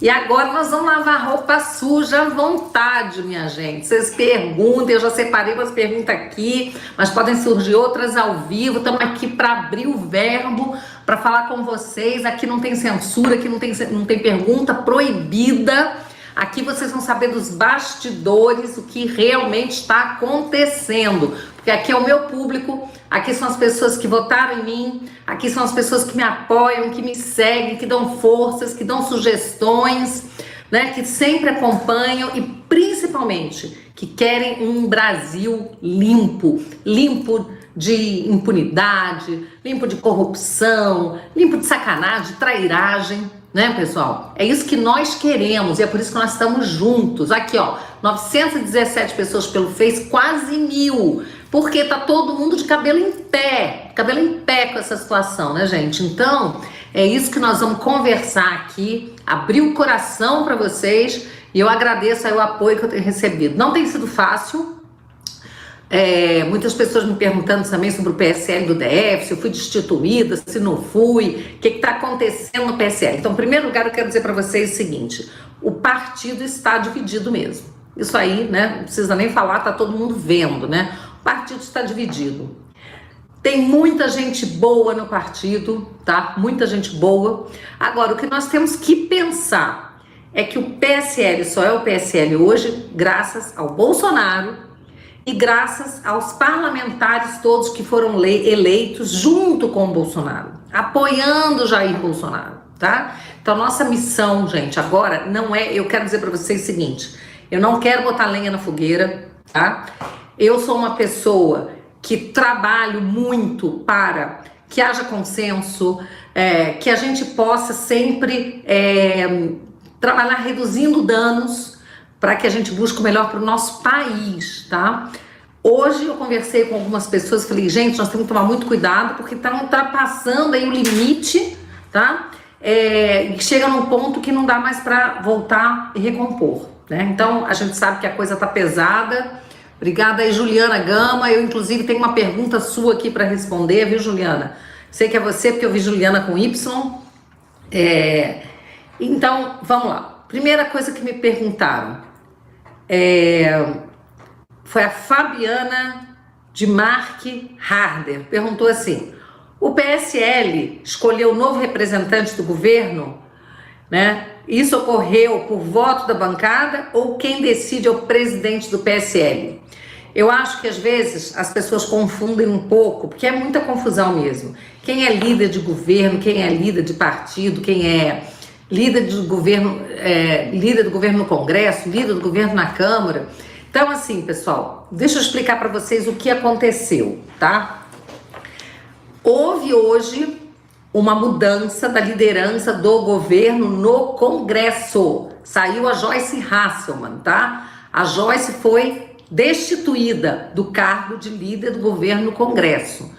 E agora nós vamos lavar roupa suja à vontade, minha gente. Vocês perguntem, eu já separei umas perguntas aqui, mas podem surgir outras ao vivo. Estamos aqui para abrir o verbo, para falar com vocês. Aqui não tem censura, aqui não tem pergunta proibida. Aqui vocês vão saber dos bastidores, o que realmente está acontecendo. Porque aqui é o meu público, aqui são as pessoas que votaram em mim, aqui são as pessoas que me apoiam, que me seguem, que dão forças, que dão sugestões, né, que sempre acompanham e principalmente que querem um Brasil limpo, limpo de impunidade, limpo de corrupção, limpo de sacanagem, de trairagem, né, pessoal? É isso que nós queremos e é por isso que nós estamos juntos. Aqui, ó, 917 pessoas pelo Face, quase 1000. Porque tá todo mundo de cabelo em pé com essa situação, né, gente? Então, é isso que nós vamos conversar aqui, abrir o coração para vocês e eu agradeço aí o apoio que eu tenho recebido. Não tem sido fácil, muitas pessoas me perguntando também sobre o PSL do DF, se eu fui destituída, se não fui, o que está acontecendo no PSL. Então, em primeiro lugar, eu quero dizer para vocês o seguinte, o partido está dividido mesmo. Isso aí, né, não precisa nem falar, tá todo mundo vendo, né? O partido está dividido. Tem muita gente boa no partido, tá? Muita gente boa. Agora, o que nós temos que pensar é que o PSL só é o PSL hoje graças ao Bolsonaro e graças aos parlamentares todos que foram eleitos junto com o Bolsonaro, apoiando Jair Bolsonaro, tá? Então, nossa missão, gente, agora não é... Eu quero dizer para vocês o seguinte, eu não quero botar lenha na fogueira, tá? Eu sou uma pessoa que trabalho muito para que haja consenso, que a gente possa sempre trabalhar reduzindo danos para que a gente busque o melhor para o nosso país, tá? Hoje eu conversei com algumas pessoas e falei, gente, nós temos que tomar muito cuidado porque está ultrapassando aí o limite, tá? Chega num ponto que não dá mais para voltar e recompor, né? Então a gente sabe que a coisa está pesada. Obrigada aí, Juliana Gama. Eu, inclusive, tenho uma pergunta sua aqui para responder, viu, Juliana? Sei que é você, porque eu vi Juliana com Y. Então, vamos lá. Primeira coisa que me perguntaram foi a Fabiana de Marque Harder. Perguntou assim, o PSL escolheu o novo representante do governo, né? Isso ocorreu por voto da bancada ou quem decide é o presidente do PSL? Eu acho que às vezes as pessoas confundem um pouco, porque é muita confusão mesmo. Quem é líder de governo, quem é líder de partido, quem é líder do governo no Congresso, líder do governo na Câmara. Então assim, pessoal, deixa eu explicar para vocês o que aconteceu, tá? Houve hoje uma mudança da liderança do governo no Congresso. Saiu a Joyce Hasselmann, tá? A Joyce foi destituída do cargo de líder do governo no Congresso,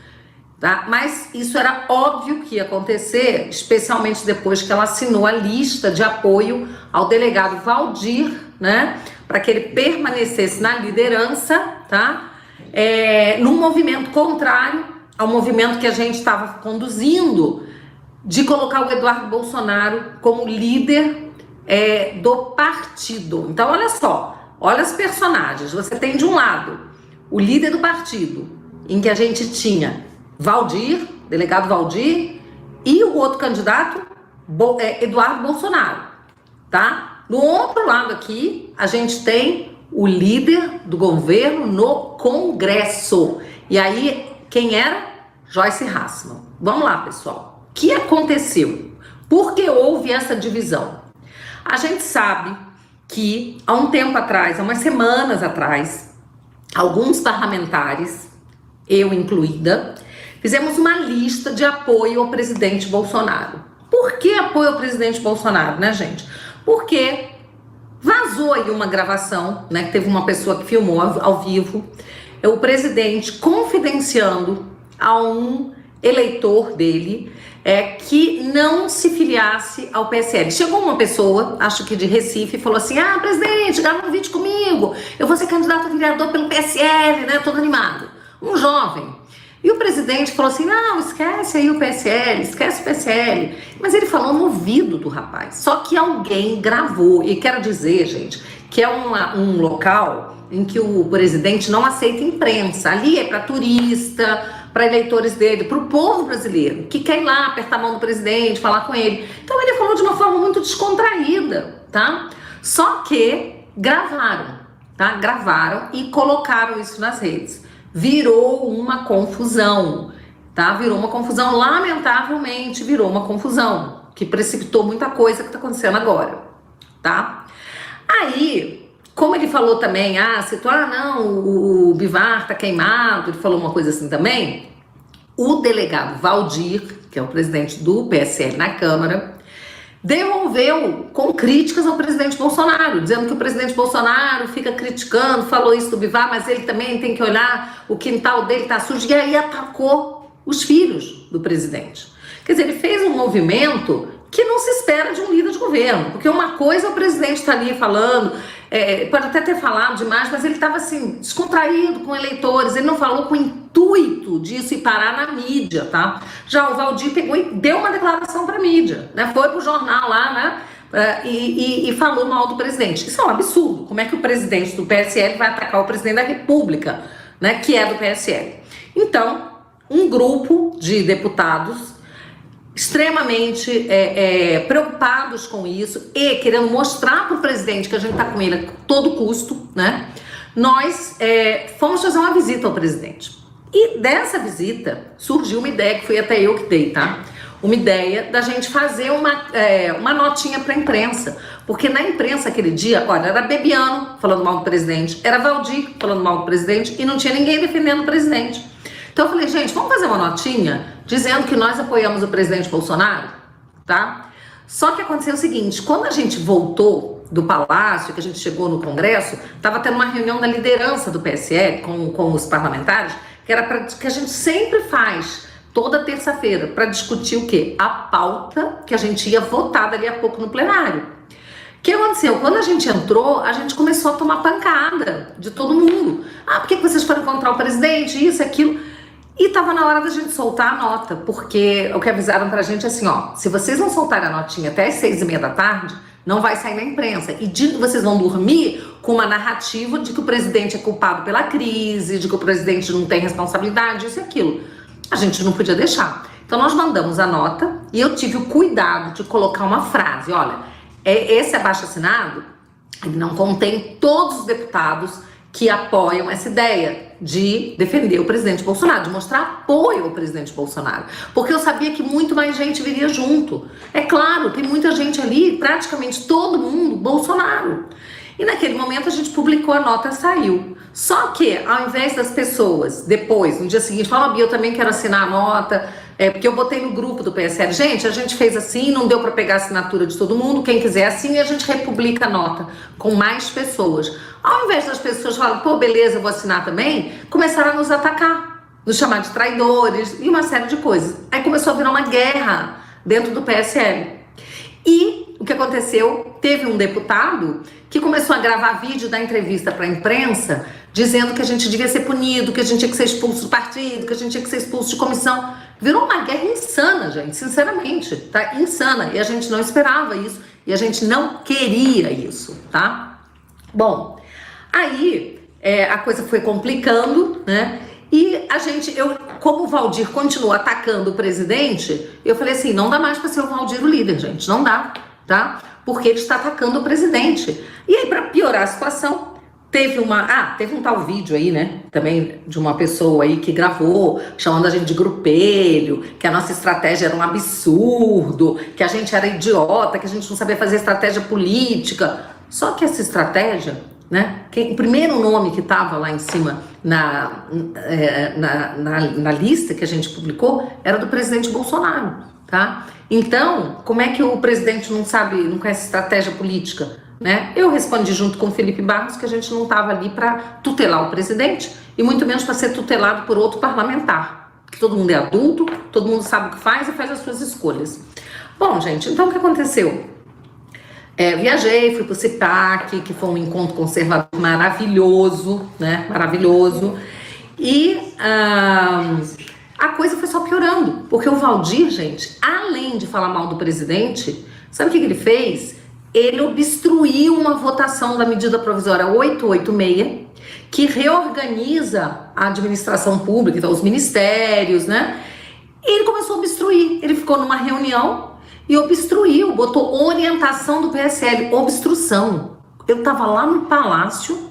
tá? Mas isso era óbvio que ia acontecer, especialmente depois que ela assinou a lista de apoio ao delegado Valdir, né? Para que ele permanecesse na liderança, tá? Num movimento contrário ao movimento que a gente estava conduzindo de colocar o Eduardo Bolsonaro como líder do partido. Então, olha só, olha os personagens. Você tem de um lado o líder do partido, em que a gente tinha Valdir, delegado Valdir, e o outro candidato, Eduardo Bolsonaro, tá? Do outro lado aqui, a gente tem o líder do governo no Congresso. E aí, quem era? Joyce Hasselmann. Vamos lá, pessoal. O que aconteceu? Por que houve essa divisão? A gente sabe que há um tempo atrás, há umas semanas atrás, alguns parlamentares, eu incluída, fizemos uma lista de apoio ao presidente Bolsonaro. Por que apoio ao presidente Bolsonaro, né, gente? Porque vazou aí uma gravação, né, que teve uma pessoa que filmou ao vivo, o presidente confidenciando a um eleitor dele que não se filiasse ao PSL. Chegou uma pessoa, acho que de Recife, e falou assim, presidente, grava um vídeo comigo, eu vou ser candidato a vereador pelo PSL, né, todo animado. Um jovem. E o presidente falou assim, não, esquece aí o PSL, esquece o PSL. Mas ele falou no ouvido do rapaz. Só que alguém gravou. E quero dizer, gente, que é um local em que o presidente não aceita imprensa. Ali é para turista, para eleitores dele, para o povo brasileiro, que quer ir lá apertar a mão do presidente, falar com ele. Então ele falou de uma forma muito descontraída, tá? Só que gravaram, tá? Gravaram e colocaram isso nas redes. Virou uma confusão, tá? Virou uma confusão, lamentavelmente virou uma confusão, que precipitou muita coisa que tá acontecendo agora, tá? Aí, como ele falou também, não, o Bivar tá queimado, ele falou uma coisa assim também, o delegado Valdir, que é o presidente do PSL na Câmara, devolveu com críticas ao presidente Bolsonaro, dizendo que o presidente Bolsonaro fica criticando, falou isso do Bivar, mas ele também tem que olhar, o quintal dele tá sujo, e aí atacou os filhos do presidente. Quer dizer, ele fez um movimento que não se espera de um líder de governo, porque uma coisa é o presidente estar ali falando, pode até ter falado demais, mas ele estava assim, descontraído com eleitores, ele não falou com o intuito disso e parar na mídia, tá? Já o Valdir pegou e deu uma declaração para a mídia, né? Foi pro jornal lá, né? E falou mal do presidente. Isso é um absurdo. Como é que o presidente do PSL vai atacar o presidente da República, né? Que é do PSL. Então, um grupo de deputados extremamente preocupados com isso e querendo mostrar para o presidente que a gente está com ele a todo custo, né? Nós fomos fazer uma visita ao presidente. E dessa visita surgiu uma ideia, que foi até eu que dei, tá? Uma ideia da gente fazer uma notinha para a imprensa. Porque na imprensa aquele dia, olha, era Bebiano falando mal do presidente, era Valdir falando mal do presidente e não tinha ninguém defendendo o presidente. Então eu falei, gente, vamos fazer uma notinha dizendo que nós apoiamos o presidente Bolsonaro, tá? Só que aconteceu o seguinte, quando a gente voltou do Palácio, que a gente chegou no Congresso, estava tendo uma reunião da liderança do PSL com os parlamentares, que era que a gente sempre faz toda terça-feira, para discutir o quê? A pauta que a gente ia votar dali a pouco no plenário. O que aconteceu? Quando a gente entrou, a gente começou a tomar pancada de todo mundo. Por que vocês foram encontrar o presidente? Isso, aquilo. E tava na hora da gente soltar a nota, porque o que avisaram pra gente é assim, se vocês não soltarem a notinha até as 6:30 da tarde, não vai sair na imprensa. E vocês vão dormir com uma narrativa de que o presidente é culpado pela crise, de que o presidente não tem responsabilidade, isso e aquilo. A gente não podia deixar. Então nós mandamos a nota e eu tive o cuidado de colocar uma frase, olha, esse abaixo-assinado, ele não contém todos os deputados que apoiam essa ideia de defender o presidente Bolsonaro, de mostrar apoio ao presidente Bolsonaro. Porque eu sabia que muito mais gente viria junto. É claro, tem muita gente ali, praticamente todo mundo, Bolsonaro. E naquele momento a gente publicou a nota e saiu. Só que, ao invés das pessoas, depois, no dia seguinte, falam, Bia, eu também quero assinar a nota, porque eu botei no grupo do PSL. Gente, a gente fez assim, não deu para pegar a assinatura de todo mundo, quem quiser assim, a gente republica a nota com mais pessoas. Ao invés das pessoas falarem, pô, beleza, eu vou assinar também, começaram a nos atacar, nos chamar de traidores e uma série de coisas. Aí começou a virar uma guerra dentro do PSL. E o que aconteceu? Teve um deputado que começou a gravar vídeo da entrevista para a imprensa, dizendo que a gente devia ser punido, que a gente tinha que ser expulso do partido, que a gente tinha que ser expulso de comissão. Virou uma guerra insana, gente, sinceramente, tá? Insana. E a gente não esperava isso, e a gente não queria isso, tá? Bom, aí a coisa foi complicando, né? E como o Valdir continua atacando o presidente, eu falei assim, não dá mais para ser o Valdir o líder, gente, não dá, tá? Porque ele está atacando o presidente. E aí, para piorar a situação, teve um tal vídeo aí, né, também de uma pessoa aí que gravou, chamando a gente de grupelho, que a nossa estratégia era um absurdo, que a gente era idiota, que a gente não sabia fazer estratégia política. Só que essa estratégia, né, o primeiro nome que estava lá em cima na lista que a gente publicou era do presidente Bolsonaro, tá? Então, como é que o presidente não conhece estratégia política? Né? Eu respondi junto com o Felipe Barros que a gente não estava ali para tutelar o presidente e muito menos para ser tutelado por outro parlamentar. Que todo mundo é adulto, todo mundo sabe o que faz e faz as suas escolhas. Bom, gente, então o que aconteceu? Viajei, fui para o CIPAC, que foi um encontro conservador maravilhoso, né? Maravilhoso. E a coisa foi só piorando, porque o Valdir, gente, além de falar mal do presidente, sabe o que ele fez? Ele obstruiu uma votação da medida provisória 886, que reorganiza a administração pública, então os ministérios, né? E ele começou a obstruir, ele ficou numa reunião e obstruiu, botou orientação do PSL, obstrução. Eu tava lá no Palácio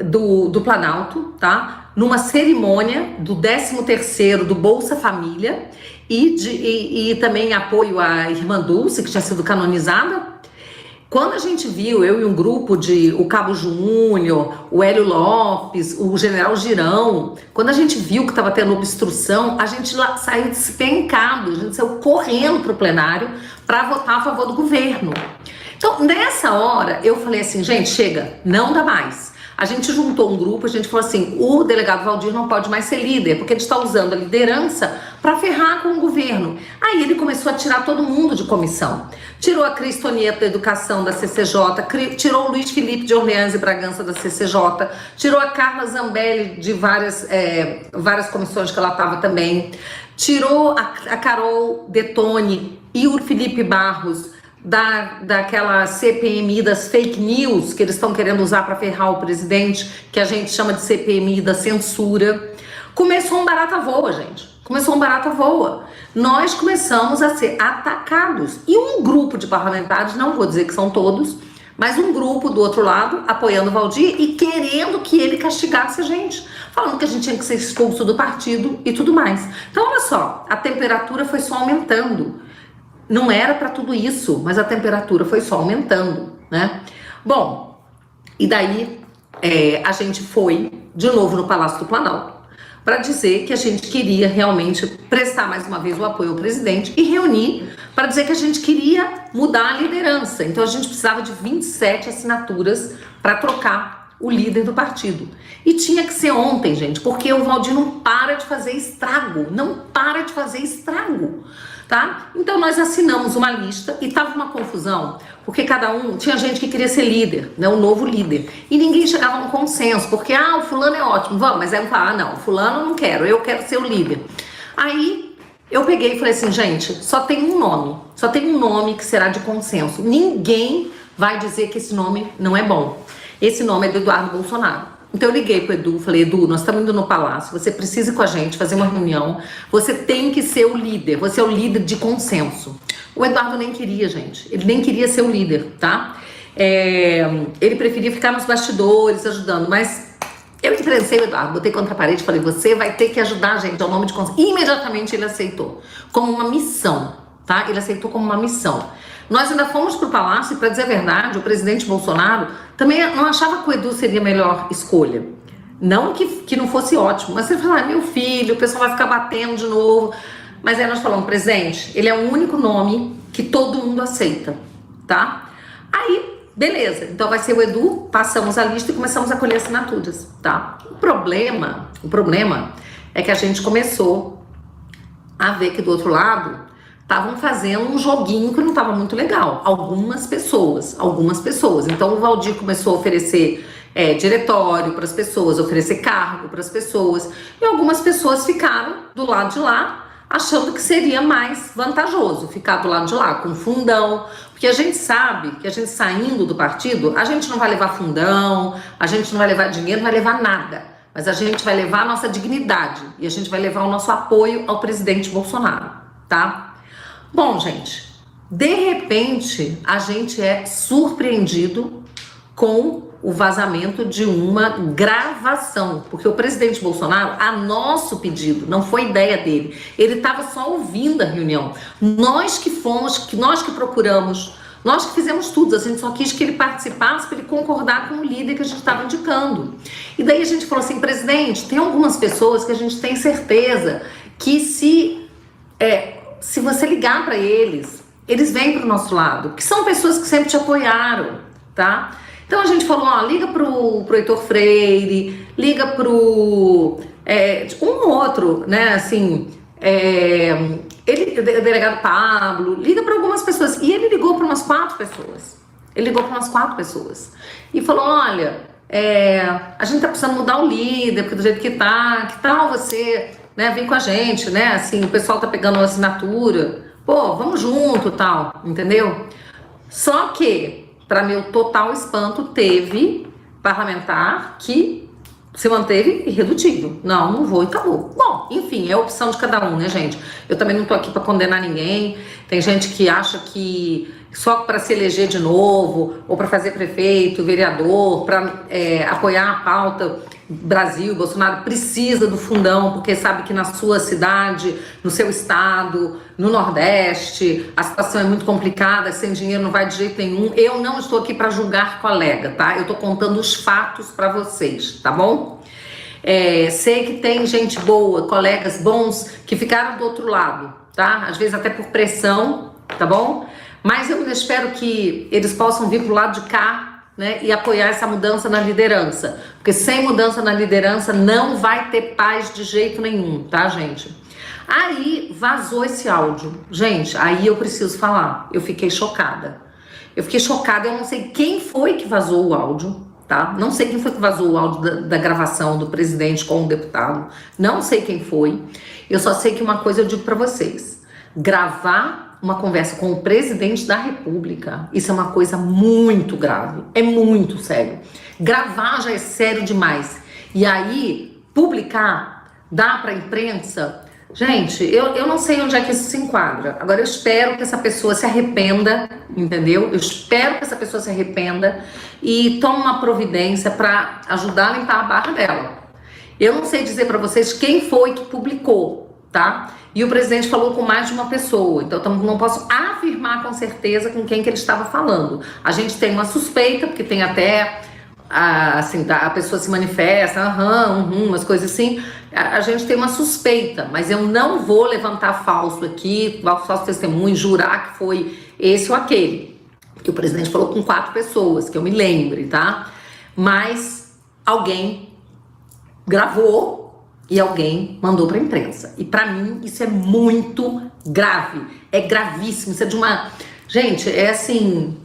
do Planalto, tá? Numa cerimônia do 13º do Bolsa Família e também apoio à irmã Dulce, que tinha sido canonizada. Quando a gente viu, eu e um grupo o Cabo Júnior, o Hélio Lopes, o General Girão, quando a gente viu que estava tendo obstrução, a gente lá saiu despencado, a gente saiu correndo para o plenário para votar a favor do governo. Então, nessa hora, eu falei assim, gente, chega, não dá mais. A gente juntou um grupo, a gente falou assim, o delegado Valdir não pode mais ser líder, porque ele está usando a liderança para ferrar com o governo. Aí ele começou a tirar todo mundo de comissão. Tirou a Cris Tonieto da Educação da CCJ, tirou o Luiz Felipe de Orleans e Bragança da CCJ, tirou a Carla Zambelli de várias comissões que ela estava também, tirou a Carol Detone e o Felipe Barros daquela CPMI das fake news que eles estão querendo usar para ferrar o presidente, que a gente chama de CPMI da censura. Começou um barata voa, gente. Começou um barata voa. Nós começamos a ser atacados. E um grupo de parlamentares, não vou dizer que são todos, mas um grupo do outro lado apoiando o Valdir e querendo que ele castigasse a gente, falando que a gente tinha que ser expulso do partido e tudo mais. Então, olha só, a temperatura foi só aumentando. Não era para tudo isso, mas a temperatura foi só aumentando, né? Bom, e daí a gente foi de novo no Palácio do Planalto para dizer que a gente queria realmente prestar mais uma vez o apoio ao presidente e reunir para dizer que a gente queria mudar a liderança. Então a gente precisava de 27 assinaturas para trocar o líder do partido. E tinha que ser ontem, gente, porque o Valdir não para de fazer estrago, não para de fazer estrago. Tá? Então nós assinamos uma lista e tava uma confusão, porque cada um, tinha gente que queria ser líder, né, um novo líder, e ninguém chegava a um consenso, porque o fulano é ótimo, vamos, mas aí um fala, não, fulano eu não quero, eu quero ser o líder. Aí eu peguei e falei assim, gente, só tem um nome que será de consenso, ninguém vai dizer que esse nome não é bom, esse nome é do Eduardo Bolsonaro. Então eu liguei pro Edu, falei, Edu, nós estamos indo no Palácio, você precisa ir com a gente, fazer uma reunião, você tem que ser o líder, você é o líder de consenso. O Eduardo nem queria, gente, ele nem queria ser o líder, tá? Ele preferia ficar nos bastidores, ajudando, mas eu imprensei o Eduardo, botei contra a parede, falei, você vai ter que ajudar a gente, é o nome de consenso. E imediatamente ele aceitou, como uma missão, tá? Ele aceitou como uma missão. Nós ainda fomos pro Palácio e, para dizer a verdade, o presidente Bolsonaro também não achava que o Edu seria a melhor escolha. Não que não fosse ótimo, mas ele falou, meu filho, o pessoal vai ficar batendo de novo. Mas aí nós falamos, presidente, ele é o único nome que todo mundo aceita, tá? Aí, beleza, então vai ser o Edu, passamos a lista e começamos a colher assinaturas, tá? O problema é que a gente começou a ver que do outro lado estavam fazendo um joguinho que não estava muito legal. Algumas pessoas. Então o Valdir começou a oferecer diretório para as pessoas, oferecer cargo para as pessoas. E algumas pessoas ficaram do lado de lá, achando que seria mais vantajoso ficar do lado de lá, com fundão. Porque a gente sabe que a gente saindo do partido, a gente não vai levar fundão, a gente não vai levar dinheiro, não vai levar nada. Mas a gente vai levar a nossa dignidade e a gente vai levar o nosso apoio ao presidente Bolsonaro, tá? Bom, gente, de repente a gente é surpreendido com o vazamento de uma gravação, porque o presidente Bolsonaro, a nosso pedido, não foi ideia dele, ele estava só ouvindo a reunião. Nós que procuramos, nós que fizemos tudo, a gente só quis que ele participasse para ele concordar com o líder que a gente estava indicando. E daí a gente falou assim, presidente, tem algumas pessoas que a gente tem certeza que se você ligar para eles vêm para o nosso lado, que são pessoas que sempre te apoiaram, tá? Então a gente falou, liga pro Heitor Freire, liga pro um outro, né, assim, delegado Pablo, liga para algumas pessoas. E ele ligou para umas 4 pessoas. E falou, olha, a gente tá precisando mudar o líder, porque do jeito que tá, que tal você né? Vem com a gente, né? Assim, o pessoal tá pegando uma assinatura, pô, vamos junto, tal, entendeu? Só que, para meu total espanto, teve parlamentar que se manteve irredutível. Não vou e acabou. Bom, enfim, é a opção de cada um, né, gente? Eu também não tô aqui para condenar ninguém. Tem gente que acha que só para se eleger de novo, ou para fazer prefeito, vereador, para apoiar a pauta Brasil, Bolsonaro precisa do fundão, porque sabe que na sua cidade, no seu estado, no Nordeste, a situação é muito complicada, sem dinheiro não vai de jeito nenhum. Eu não estou aqui para julgar colega, tá? Eu estou contando os fatos para vocês, tá bom? Sei que tem gente boa, colegas bons que ficaram do outro lado, tá? Às vezes até por pressão, tá bom? Mas eu espero que eles possam vir pro lado de cá, né, e apoiar essa mudança na liderança, porque sem mudança na liderança não vai ter paz de jeito nenhum, tá, gente? Aí vazou esse áudio, gente, aí eu preciso falar, eu fiquei chocada, eu não sei quem foi que vazou o áudio, tá? Não sei quem foi que vazou o áudio da gravação do presidente com o deputado, não sei quem foi, eu só sei que uma coisa eu digo pra vocês, gravar uma conversa com o presidente da República, isso é uma coisa muito grave, é muito sério. Gravar já é sério demais. E aí, publicar, dar para a imprensa, gente, eu não sei onde é que isso se enquadra. Agora, eu espero que essa pessoa se arrependa, entendeu? Eu espero que essa pessoa se arrependa e tome uma providência para ajudar a limpar a barra dela. Eu não sei dizer para vocês quem foi que publicou, tá? E o presidente falou com mais de uma pessoa, então não posso afirmar com certeza com quem que ele estava falando. A gente tem uma suspeita, porque tem até, assim, a pessoa se manifesta, umas coisas assim, a gente tem uma suspeita, mas eu não vou levantar falso aqui, falso testemunho, jurar que foi esse ou aquele. Porque o presidente falou com 4 pessoas, que eu me lembre, tá? Mas alguém gravou e alguém mandou para a imprensa. E para mim isso é muito grave, é gravíssimo, isso é de uma... Gente, é assim...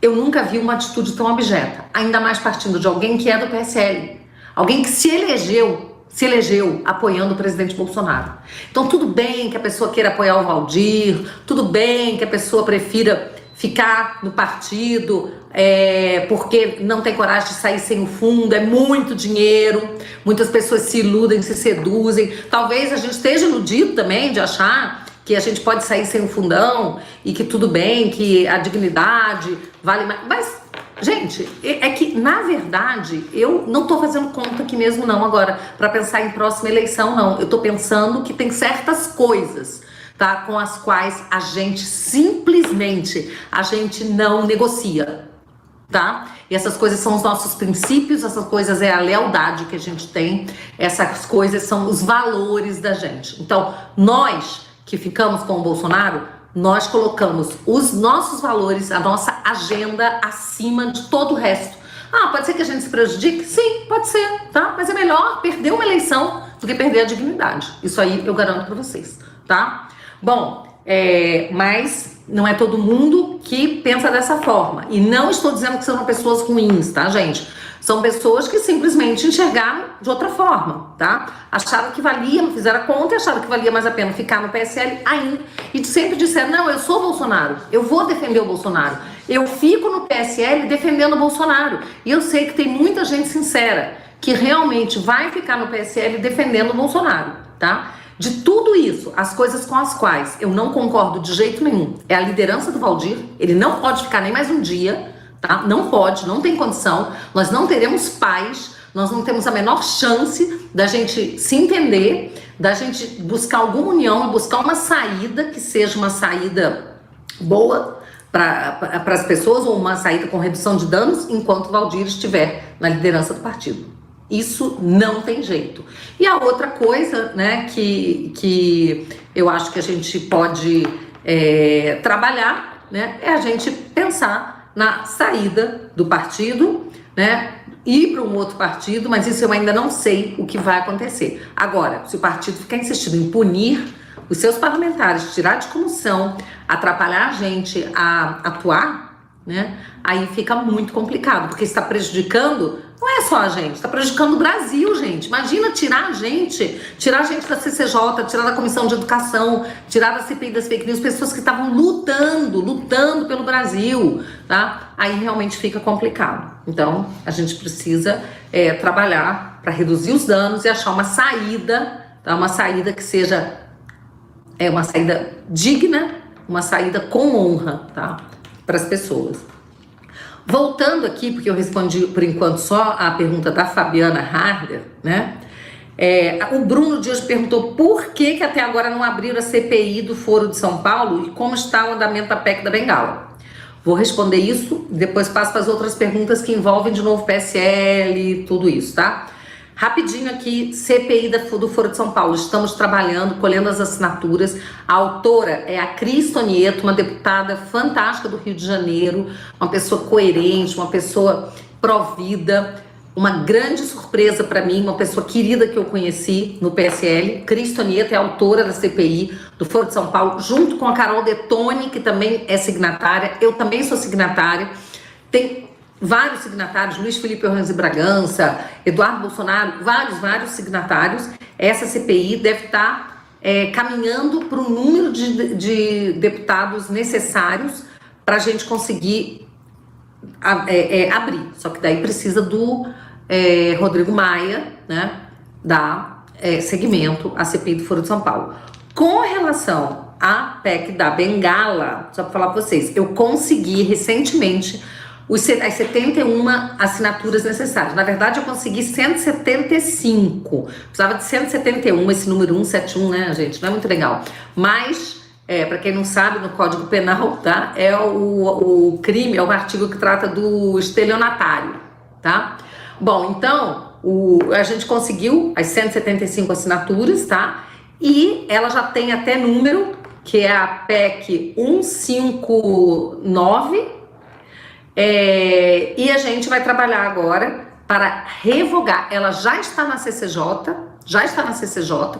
Eu nunca vi uma atitude tão abjeta, ainda mais partindo de alguém que é do PSL, alguém que se elegeu apoiando o presidente Bolsonaro. Então tudo bem que a pessoa queira apoiar o Valdir, tudo bem que a pessoa prefira ficar no partido porque não tem coragem de sair sem o fundo, é muito dinheiro, muitas pessoas se iludem, se seduzem, talvez a gente esteja iludido também de achar que a gente pode sair sem o fundão e que tudo bem, que a dignidade vale mais, mas gente, é que na verdade eu não tô fazendo conta aqui mesmo não agora, para pensar em próxima eleição não, eu tô pensando que tem certas coisas, tá, com as quais a gente simplesmente, a gente não negocia, tá? E essas coisas são os nossos princípios, essas coisas é a lealdade que a gente tem, essas coisas são os valores da gente. Então, nós que ficamos com o Bolsonaro, nós colocamos os nossos valores, a nossa agenda acima de todo o resto. Pode ser que a gente se prejudique? Sim, pode ser, tá? Mas é melhor perder uma eleição do que perder a dignidade. Isso aí eu garanto pra vocês, tá? Bom, mas não é todo mundo que pensa dessa forma. E não estou dizendo que são pessoas ruins, tá, gente? São pessoas que simplesmente enxergaram de outra forma, tá? Acharam que valia, fizeram a conta e acharam que valia mais a pena ficar no PSL ainda. E sempre disseram, não, eu sou Bolsonaro, eu vou defender o Bolsonaro. Eu fico no PSL defendendo o Bolsonaro. E eu sei que tem muita gente sincera que realmente vai ficar no PSL defendendo o Bolsonaro, tá? De tudo isso, as coisas com as quais eu não concordo de jeito nenhum é a liderança do Valdir, ele não pode ficar nem mais um dia, tá? Não pode, não tem condição, nós não teremos paz, nós não temos a menor chance da gente se entender, da gente buscar alguma união e buscar uma saída que seja uma saída boa para as pessoas ou uma saída com redução de danos enquanto o Valdir estiver na liderança do partido. Isso não tem jeito. E a outra coisa, né, que eu acho que a gente pode trabalhar, né, é a gente pensar na saída do partido, né, ir para um outro partido, mas isso eu ainda não sei o que vai acontecer. Agora, se o partido ficar insistindo em punir os seus parlamentares, tirar de comissão, atrapalhar a gente a atuar, né? Aí fica muito complicado, porque está prejudicando, não é só a gente, está prejudicando o Brasil, gente. Imagina tirar a gente da CCJ, tirar da Comissão de Educação, tirar da CPI das fake news, pessoas que estavam lutando pelo Brasil, tá? Aí realmente fica complicado. Então, a gente precisa trabalhar para reduzir os danos e achar uma saída, tá? Uma saída que seja uma saída digna, uma saída com honra, tá? Para as pessoas. Voltando aqui, porque eu respondi por enquanto só a pergunta da Fabiana Harder, né? O Bruno Dias perguntou por que até agora não abriram a CPI do Foro de São Paulo e como está o andamento da PEC da Bengala. Vou responder isso, depois passo para as outras perguntas que envolvem de novo PSL e tudo isso, tá? Rapidinho aqui, CPI do Foro de São Paulo. Estamos trabalhando, colhendo as assinaturas. A autora é a Cris Tonieto, uma deputada fantástica do Rio de Janeiro, uma pessoa coerente, uma pessoa pró-vida, uma grande surpresa para mim, uma pessoa querida que eu conheci no PSL. Cris Tonieto é a autora da CPI do Foro de São Paulo, junto com a Carol Detoni, que também é signatária. Eu também sou signatária. Tem vários signatários, Luiz Felipe Orrães e Bragança, Eduardo Bolsonaro, vários signatários. Essa CPI deve estar caminhando para o número de deputados necessários para a gente conseguir abrir. Só que daí precisa do Rodrigo Maia, né, dar seguimento à CPI do Foro de São Paulo. Com relação à PEC da Bengala, só para falar para vocês, eu consegui recentemente as 71 assinaturas necessárias. Na verdade, eu consegui 175. Precisava de 171, esse número 171, né, gente? Não é muito legal. Mas, para quem não sabe, no Código Penal, tá? É o crime, é o artigo que trata do estelionatário, tá? Bom, então, a gente conseguiu as 175 assinaturas, tá? E ela já tem até número, que é a PEC 159, e a gente vai trabalhar agora para revogar. Ela já está na CCJ,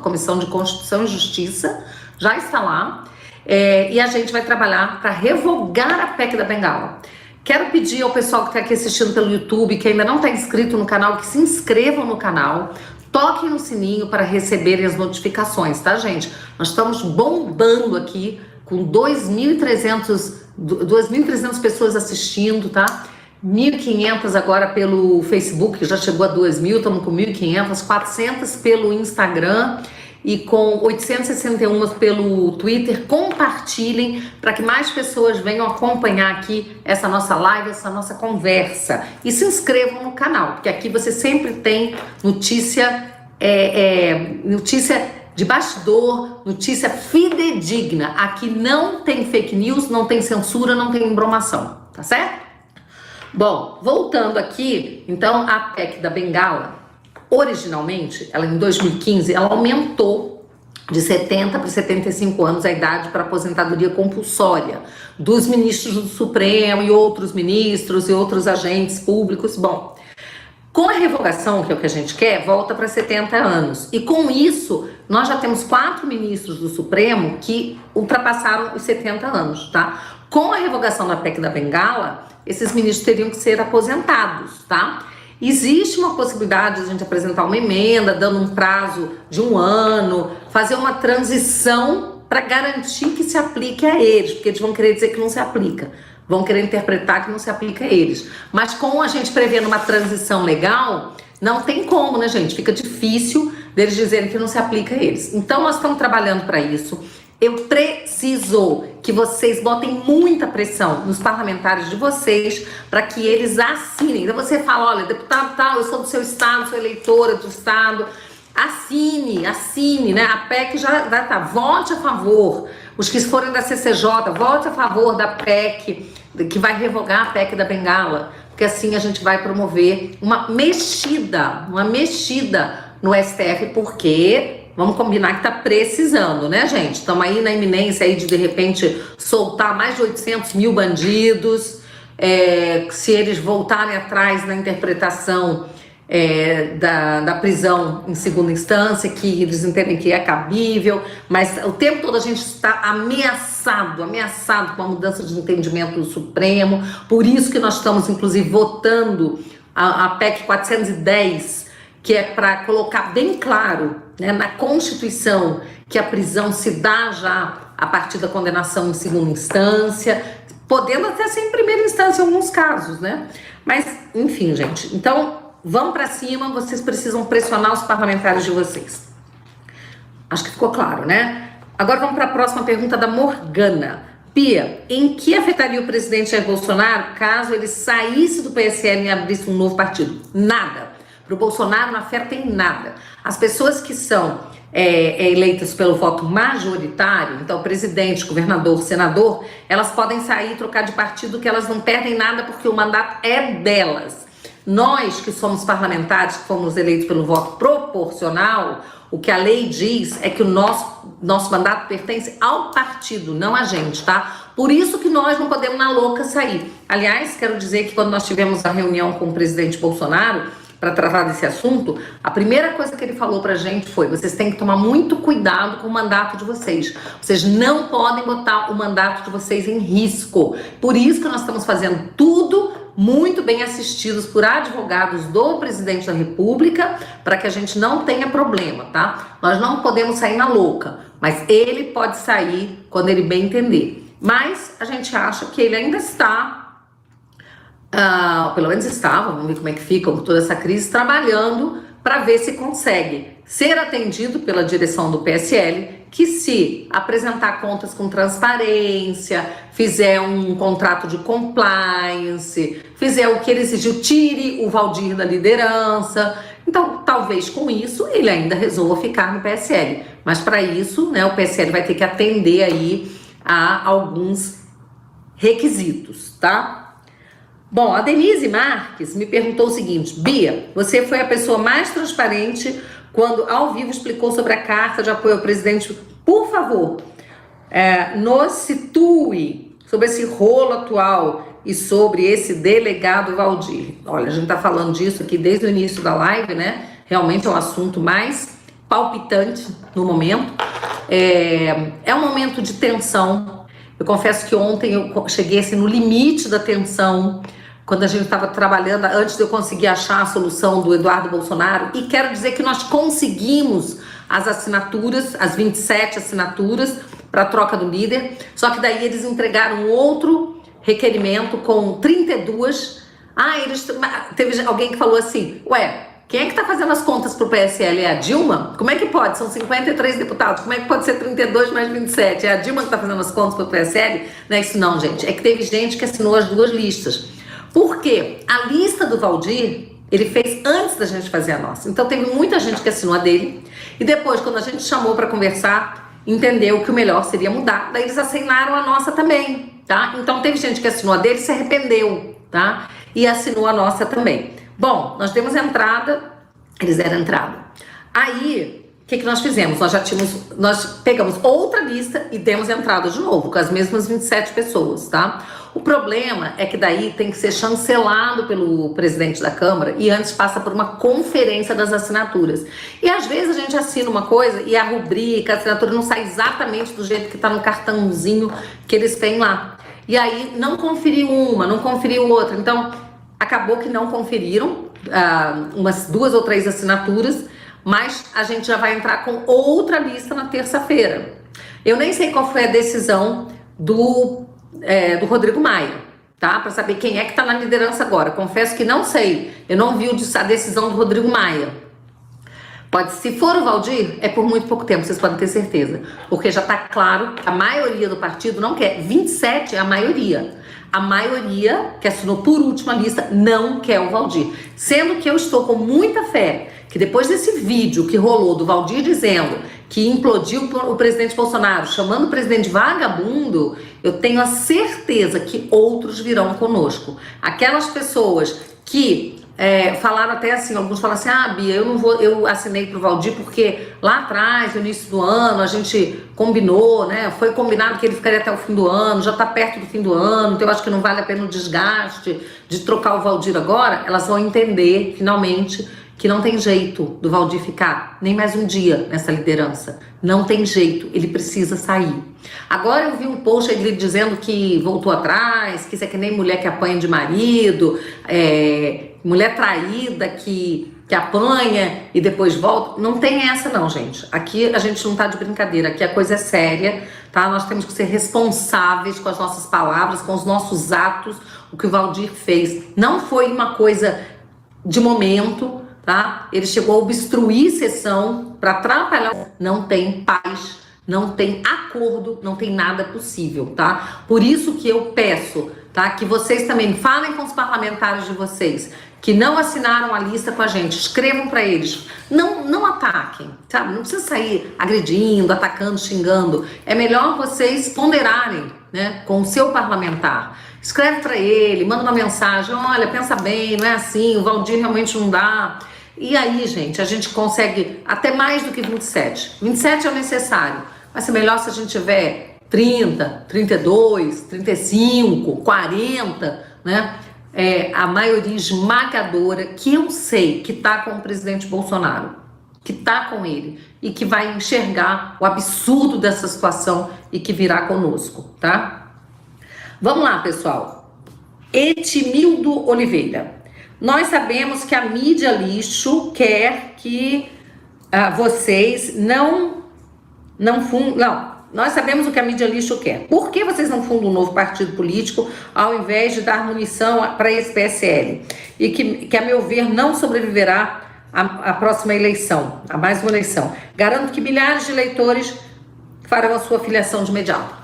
Comissão de Constituição e Justiça, já está lá, e a gente vai trabalhar para revogar a PEC da Bengala. Quero pedir ao pessoal que está aqui assistindo pelo YouTube, que ainda não está inscrito no canal, que se inscrevam no canal, toquem no sininho para receberem as notificações, tá, gente? Nós estamos bombando aqui com 2.300 pessoas assistindo, tá? 1.500 agora pelo Facebook, já chegou a 2.000, estamos com 1.500, 400 pelo Instagram e com 861 pelo Twitter. Compartilhem para que mais pessoas venham acompanhar aqui essa nossa live, essa nossa conversa. E se inscrevam no canal, porque aqui você sempre tem notícia de bastidor, notícia fidedigna. Aqui não tem fake news, não tem censura, não tem embromação, tá certo? Bom, voltando aqui, então, a PEC da Bengala, originalmente, ela em 2015, ela aumentou de 70 para 75 anos a idade para aposentadoria compulsória dos ministros do Supremo e outros ministros e outros agentes públicos. Bom, com a revogação, que é o que a gente quer, volta para 70 anos. E com isso, nós já temos 4 ministros do Supremo que ultrapassaram os 70 anos, tá? Com a revogação da PEC da Bengala, esses ministros teriam que ser aposentados, tá? Existe uma possibilidade de a gente apresentar uma emenda, dando um prazo de 1 ano, fazer uma transição para garantir que se aplique a eles, porque eles vão querer dizer que não se aplica. Vão querer interpretar que não se aplica a eles. Mas com a gente prevendo uma transição legal, não tem como, né, gente? Fica difícil deles dizerem que não se aplica a eles. Então, nós estamos trabalhando para isso. Eu preciso que vocês botem muita pressão nos parlamentares de vocês para que eles assinem. Então, você fala, olha, deputado tal, eu sou do seu estado, sou eleitora do estado. Assine, né? A PEC já tá, vote a favor. Os que forem da CCJ, vote a favor da PEC, que vai revogar a PEC da Bengala, porque assim a gente vai promover uma mexida no STF, porque vamos combinar que tá precisando, né, gente? Estamos aí na iminência aí de repente soltar mais de 800 mil bandidos, se eles voltarem atrás na interpretação da prisão em segunda instância, que eles entendem que é cabível, mas o tempo todo a gente está ameaçado com a mudança de entendimento do Supremo. Por isso que nós estamos, inclusive, votando a PEC 410, que é para colocar bem claro, né, na Constituição, que a prisão se dá já a partir da condenação em segunda instância, podendo até ser em primeira instância em alguns casos, né? Mas, enfim, gente, então vão para cima, vocês precisam pressionar os parlamentares de vocês. Acho que ficou claro, né? Agora vamos para a próxima pergunta da Morgana. Pia, em que afetaria o presidente Jair Bolsonaro caso ele saísse do PSL e abrisse um novo partido? Nada. Para o Bolsonaro não afeta em nada. As pessoas que são eleitas pelo voto majoritário, então presidente, governador, senador, elas podem sair e trocar de partido, que elas não perdem nada porque o mandato é delas. Nós que somos parlamentares, que fomos eleitos pelo voto proporcional, o que a lei diz é que o nosso mandato pertence ao partido, não a gente, tá? Por isso que nós não podemos na louca sair. Aliás, quero dizer que quando nós tivemos a reunião com o presidente Bolsonaro para tratar desse assunto, a primeira coisa que ele falou pra gente foi: vocês têm que tomar muito cuidado com o mandato de vocês. Vocês não podem botar o mandato de vocês em risco. Por isso que nós estamos fazendo tudo muito bem assistidos por advogados do presidente da República, para que a gente não tenha problema, tá? Nós não podemos sair na louca, mas ele pode sair quando ele bem entender. Mas a gente acha que ele ainda está, pelo menos estava, vamos ver como é que fica com toda essa crise, trabalhando para ver se consegue ser atendido pela direção do PSL, que se apresentar contas com transparência, fizer um contrato de compliance, fizer o que ele exigiu, tire o Waldir da liderança. Então, talvez com isso ele ainda resolva ficar no PSL. Mas para isso, né, o PSL vai ter que atender aí a alguns requisitos, tá? Bom, a Denise Marques me perguntou o seguinte: Bia, você foi a pessoa mais transparente quando ao vivo explicou sobre a carta de apoio ao presidente. Por favor, nos situe sobre esse rolo atual e sobre esse delegado Waldir. Olha, a gente tá falando disso aqui desde o início da live, né? Realmente é o assunto mais palpitante no momento. É um momento de tensão. Eu confesso que ontem eu cheguei assim, no limite da tensão, quando a gente estava trabalhando, antes de eu conseguir achar a solução do Eduardo Bolsonaro. E quero dizer que nós conseguimos as assinaturas, as 27 assinaturas para a troca do líder, só que daí eles entregaram outro requerimento com 32. Teve alguém que falou assim: ué, quem é que tá fazendo as contas pro PSL? É a Dilma? Como é que pode? São 53 deputados. Como é que pode ser 32 mais 27? É a Dilma que tá fazendo as contas pro PSL? Não é isso não, gente. É que teve gente que assinou as duas listas. Por quê? A lista do Waldir, ele fez antes da gente fazer a nossa. Então teve muita gente que assinou a dele. E depois, quando a gente chamou para conversar, entendeu que o melhor seria mudar. Daí eles assinaram a nossa também, tá? Então teve gente que assinou a dele e se arrependeu, tá? E assinou a nossa também. Bom, nós demos entrada, eles deram entrada. Aí, o que nós fizemos? Nós pegamos outra lista e demos entrada de novo, com as mesmas 27 pessoas, tá? O problema é que daí tem que ser chancelado pelo presidente da Câmara e antes passa por uma conferência das assinaturas. E às vezes a gente assina uma coisa e a rubrica, a assinatura não sai exatamente do jeito que tá no cartãozinho que eles têm lá. E aí não conferiu uma, não conferiu outra. Então, acabou que não conferiram umas 2 ou 3 assinaturas, mas a gente já vai entrar com outra lista na terça-feira. Eu nem sei qual foi a decisão do Rodrigo Maia, tá? Para saber quem é que tá na liderança agora. Confesso que não sei. Eu não vi a decisão do Rodrigo Maia. Se for o Waldir, é por muito pouco tempo, vocês podem ter certeza. Porque já tá claro que a maioria do partido não quer. 27 é a maioria. A maioria que assinou por última lista não quer o Waldir. Sendo que eu estou com muita fé que depois desse vídeo que rolou do Waldir dizendo que implodiu o presidente Bolsonaro, chamando o presidente de vagabundo, eu tenho a certeza que outros virão conosco. Aquelas pessoas que falaram até assim, alguns falaram assim, Bia, eu assinei pro Valdir porque lá atrás, no início do ano, a gente combinou, né? Foi combinado que ele ficaria até o fim do ano, já tá perto do fim do ano, então eu acho que não vale a pena o desgaste de trocar o Valdir agora. Elas vão entender, finalmente, que não tem jeito do Valdir ficar nem mais um dia nessa liderança. Não tem jeito, ele precisa sair. Agora eu vi um post aí dele dizendo que voltou atrás, que isso é que nem mulher que apanha de marido, mulher traída que apanha e depois volta. Não tem essa não, gente. Aqui a gente não tá de brincadeira, aqui a coisa é séria, tá? Nós temos que ser responsáveis com as nossas palavras, com os nossos atos. O que o Valdir fez não foi uma coisa de momento, tá? Ele chegou a obstruir sessão para atrapalhar. Não tem paz, não tem acordo, não tem nada possível, tá? Por isso que eu peço, tá? Que vocês também falem com os parlamentares de vocês que não assinaram a lista com a gente, escrevam para eles, não ataquem, sabe? Não precisa sair agredindo, atacando, xingando. É melhor vocês ponderarem, né, com o seu parlamentar. Escreve para ele, manda uma mensagem, olha, pensa bem, não é assim, o Valdir realmente não dá. E aí, gente, a gente consegue até mais do que 27. 27 é o necessário. Vai ser melhor se a gente tiver 30, 32, 35, 40, né? A maioria esmagadora, que eu sei que tá com o presidente Bolsonaro, que tá com ele e que vai enxergar o absurdo dessa situação e que virá conosco, tá? Vamos lá, pessoal. Etimildo Oliveira. Nós sabemos que a mídia lixo quer que vocês nós sabemos o que a mídia lixo quer. Por que vocês não fundam um novo partido político ao invés de dar munição para esse PSL? E que, a meu ver, não sobreviverá à próxima eleição, a mais uma eleição. Garanto que milhares de eleitores farão a sua filiação de imediato.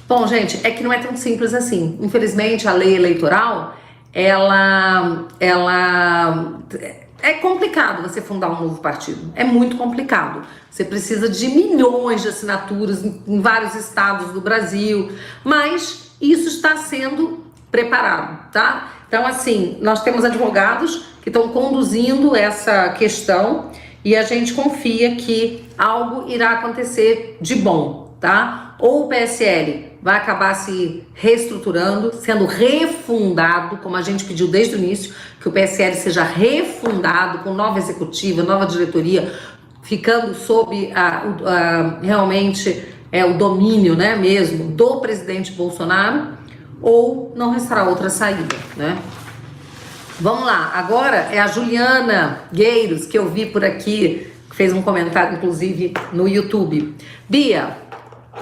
Bom, gente, é que não é tão simples assim. Infelizmente, a lei eleitoral, ela é complicado você fundar um novo partido. É muito complicado. Você precisa de milhões de assinaturas em vários estados do Brasil, mas isso está sendo preparado, tá? Então, assim, nós temos advogados que estão conduzindo essa questão e a gente confia que algo irá acontecer de bom, tá? Ou o PSL vai acabar se reestruturando, sendo refundado, como a gente pediu desde o início, que o PSL seja refundado com nova executiva, nova diretoria, ficando sob realmente o domínio, né, mesmo do presidente Bolsonaro, ou não restará outra saída, né? Vamos lá, agora é a Juliana Gueiros, que eu vi por aqui, que fez um comentário, inclusive, no YouTube. Bia,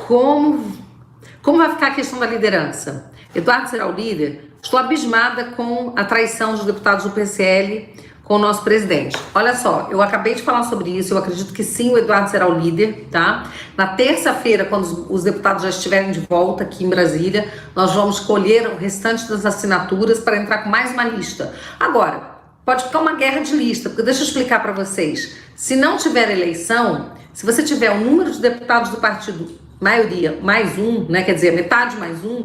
como vai ficar a questão da liderança? Eduardo será o líder? Estou abismada com a traição dos deputados do PSL com o nosso presidente. Olha só, eu acabei de falar sobre isso, eu acredito que sim, o Eduardo será o líder, tá? Na terça-feira, quando os deputados já estiverem de volta aqui em Brasília, nós vamos colher o restante das assinaturas para entrar com mais uma lista. Agora, pode ficar uma guerra de lista, porque deixa eu explicar para vocês. Se não tiver eleição, se você tiver o número de deputados do partido, maioria, mais um, né? Quer dizer, metade mais um,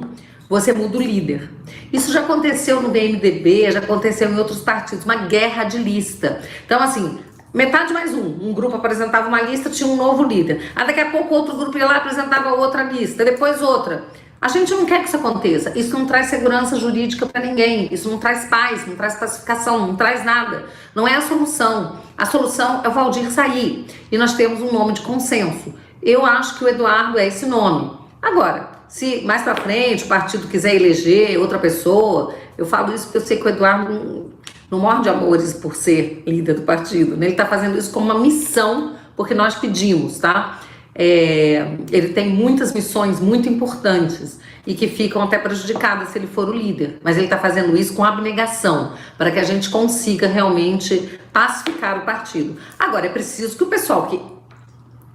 você muda o líder. Isso já aconteceu no BMDB, já aconteceu em outros partidos, uma guerra de lista. Então, assim, metade mais um grupo apresentava uma lista, tinha um novo líder. Aí daqui a pouco outro grupo ia lá e apresentava outra lista, depois outra. A gente não quer que isso aconteça. Isso não traz segurança jurídica para ninguém. Isso não traz paz, não traz pacificação, não traz nada. Não é a solução. A solução é o Valdir sair. E nós temos um nome de consenso. Eu acho que o Eduardo é esse nome. Agora, se mais pra frente o partido quiser eleger outra pessoa, eu falo isso porque eu sei que o Eduardo não morre de amores por ser líder do partido, né? Ele tá fazendo isso como uma missão, porque nós pedimos, tá? Ele tem muitas missões muito importantes e que ficam até prejudicadas se ele for o líder, mas ele tá fazendo isso com abnegação, para que a gente consiga realmente pacificar o partido. Agora, é preciso que o pessoal que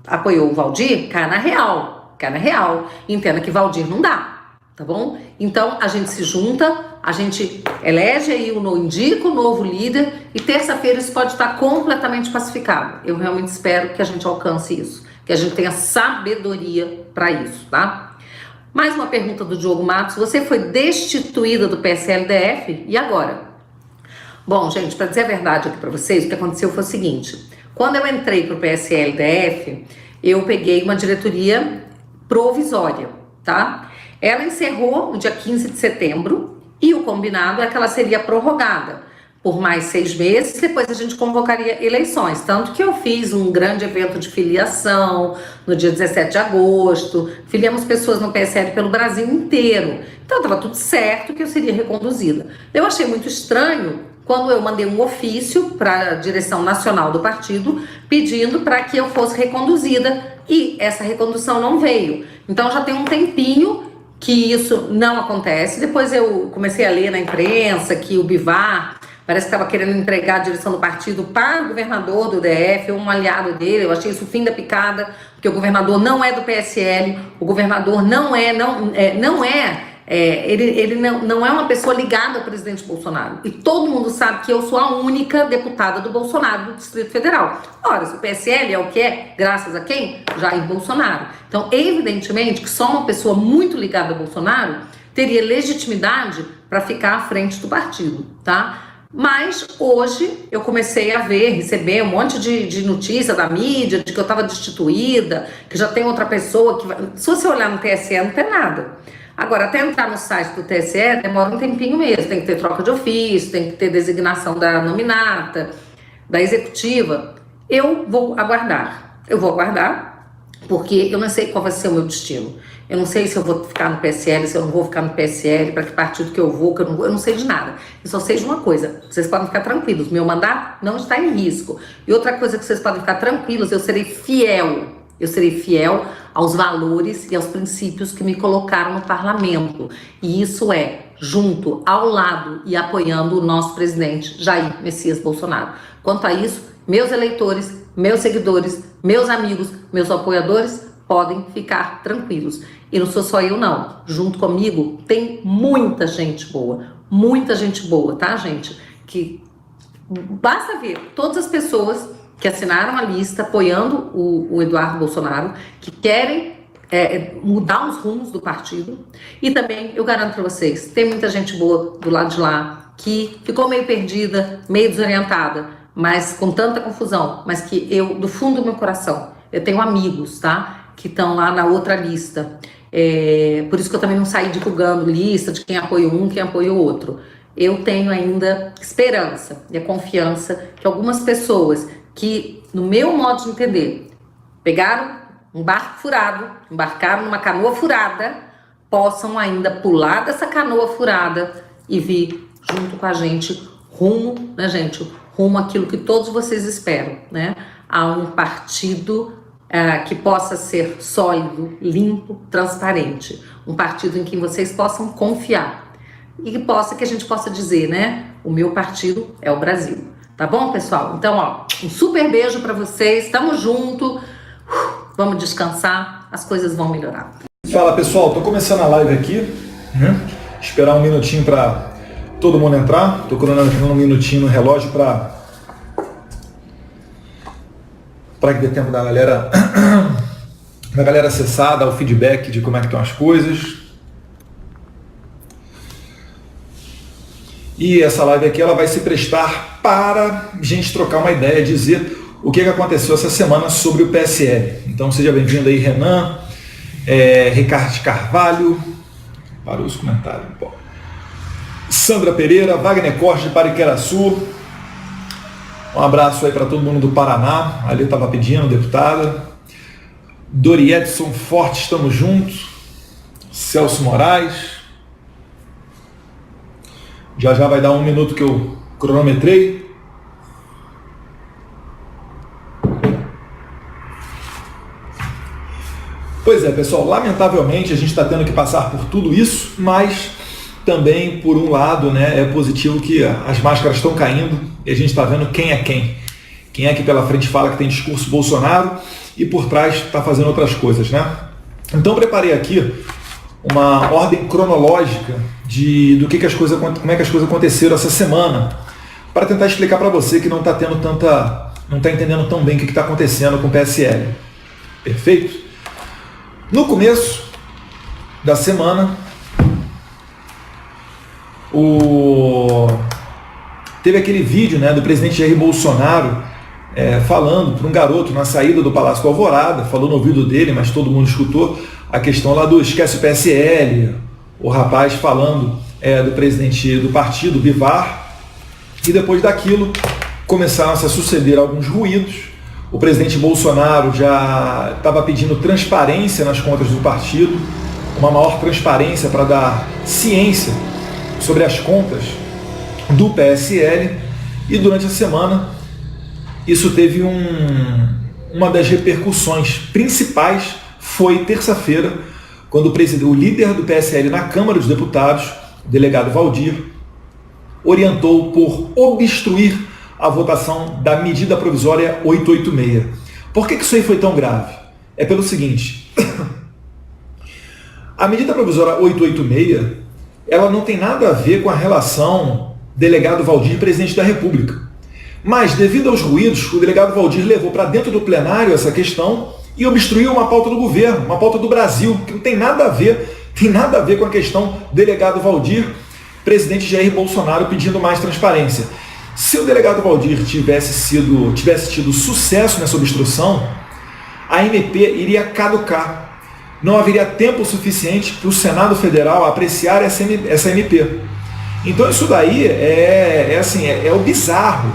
apoiou o Valdir caia na real, entenda que Valdir não dá, tá bom? Então a gente se junta, a gente elege aí, indica o novo líder e terça-feira isso pode estar completamente pacificado. Eu realmente espero que a gente alcance isso, que a gente tenha sabedoria para isso, tá? Mais uma pergunta do Diogo Matos: você foi destituída do PSL-DF e agora? Bom, gente, para dizer a verdade aqui para vocês, o que aconteceu foi o seguinte: quando eu entrei para o PSL-DF, eu peguei uma diretoria provisória, tá? Ela encerrou no dia 15 de setembro e o combinado é que ela seria prorrogada por mais 6 meses, depois a gente convocaria eleições. Tanto que eu fiz um grande evento de filiação no dia 17 de agosto, filiamos pessoas no PSL pelo Brasil inteiro. Então estava tudo certo que eu seria reconduzida. Eu achei muito estranho quando eu mandei um ofício para a direção nacional do partido pedindo para que eu fosse reconduzida e essa recondução não veio. Então já tem um tempinho que isso não acontece. Depois eu comecei a ler na imprensa que o Bivar parece que estava querendo entregar a direção do partido para o governador do DF, um aliado dele. Eu achei isso o fim da picada, porque o governador não é do PSL, o governador não é uma pessoa ligada ao presidente Bolsonaro. E todo mundo sabe que eu sou a única deputada do Bolsonaro do Distrito Federal. Ora, se o PSL é o que é, graças a quem? Jair Bolsonaro. Então, evidentemente que só uma pessoa muito ligada ao Bolsonaro teria legitimidade para ficar à frente do partido, tá? Mas hoje eu comecei a receber um monte de notícia da mídia, de que eu estava destituída, que já tem outra pessoa que vai... Se você olhar no TSE, não tem nada. Agora, até entrar no site do TSE, demora um tempinho mesmo. Tem que ter troca de ofício, tem que ter designação da nominata, da executiva. Eu vou aguardar, porque eu não sei qual vai ser o meu destino. Eu não sei se eu vou ficar no PSL, se eu não vou ficar no PSL, para que partido que eu vou, eu não sei de nada. Eu só sei de uma coisa: vocês podem ficar tranquilos, meu mandato não está em risco. E outra coisa que vocês podem ficar tranquilos, eu serei fiel aos valores e aos princípios que me colocaram no parlamento. E isso é junto, ao lado e apoiando o nosso presidente Jair Messias Bolsonaro. Quanto a isso, meus eleitores, meus seguidores, meus amigos, meus apoiadores podem ficar tranquilos. E não sou só eu, não. Junto comigo tem muita gente boa, tá, gente? Que basta ver todas as pessoas que assinaram a lista apoiando o Eduardo Bolsonaro, que querem mudar os rumos do partido. E também, eu garanto para vocês, tem muita gente boa do lado de lá, que ficou meio perdida, meio desorientada, mas com tanta confusão, mas que eu, do fundo do meu coração, eu tenho amigos, tá? Que estão lá na outra lista. Por isso que eu também não saí divulgando lista de quem apoia um, quem apoia o outro. Eu tenho ainda esperança e a confiança que algumas pessoas que, no meu modo de entender, pegaram um barco furado, embarcaram numa canoa furada, possam ainda pular dessa canoa furada e vir junto com a gente rumo, né, gente? Rumo àquilo que todos vocês esperam, né? A um partido que possa ser sólido, limpo, transparente. Um partido em que vocês possam confiar. E que a gente possa dizer, né? O meu partido é o Brasil. Tá bom, pessoal? Então, ó, um super beijo pra vocês. Tamo junto. Vamos descansar. As coisas vão melhorar. Fala, pessoal. Tô começando a live aqui. Esperar um minutinho pra todo mundo entrar. Tô colocando um minutinho no relógio pra que dê tempo da galera acessar, dar o feedback de como é que estão as coisas. E essa live aqui ela vai se prestar para a gente trocar uma ideia, dizer o que aconteceu essa semana sobre o PSL. Então seja bem-vindo aí, Renan, Ricardo Carvalho, parou os comentários, Sandra Pereira, Wagner Costa de Pariqueraçu. Um abraço aí para todo mundo do Paraná. Ali estava pedindo, deputada. Dori Edson Forte, estamos juntos. Celso Moraes. Já vai dar um minuto que eu cronometrei. Pois é, pessoal, lamentavelmente a gente está tendo que passar por tudo isso, mas também, por um lado, né, é positivo que as máscaras estão caindo e a gente está vendo quem é quem. Quem é que pela frente fala que tem discurso Bolsonaro e por trás está fazendo outras coisas, né? Então preparei aqui uma ordem cronológica do que as coisas, como é que as coisas aconteceram essa semana, para tentar explicar para você que não está entendendo tão bem o que está acontecendo com o PSL. Perfeito? No começo da semana, Teve aquele vídeo, né, do presidente Jair Bolsonaro falando para um garoto na saída do Palácio do Alvorada, falou no ouvido dele, mas todo mundo escutou, a questão lá do esquece o PSL, o rapaz falando do presidente do partido, Bivar, e depois daquilo começaram a se suceder alguns ruídos. O presidente Bolsonaro já estava pedindo transparência nas contas do partido, uma maior transparência para dar ciência sobre as contas do PSL, e durante a semana isso teve uma das repercussões principais. Foi terça-feira, quando o líder do PSL na Câmara dos Deputados, o delegado Valdir, orientou por obstruir a votação da medida provisória 886. Por que isso aí foi tão grave? É pelo seguinte: a medida provisória 886, ela não tem nada a ver com a relação delegado Valdir e presidente da República. Mas, devido aos ruídos, o delegado Valdir levou para dentro do plenário essa questão e obstruiu uma pauta do governo, uma pauta do Brasil, que não tem nada a ver com a questão delegado Valdir, presidente Jair Bolsonaro pedindo mais transparência. Se o delegado Valdir tivesse tido sucesso nessa obstrução, a MP iria caducar. Não haveria tempo suficiente para o Senado Federal apreciar essa MP. Então isso daí é o bizarro.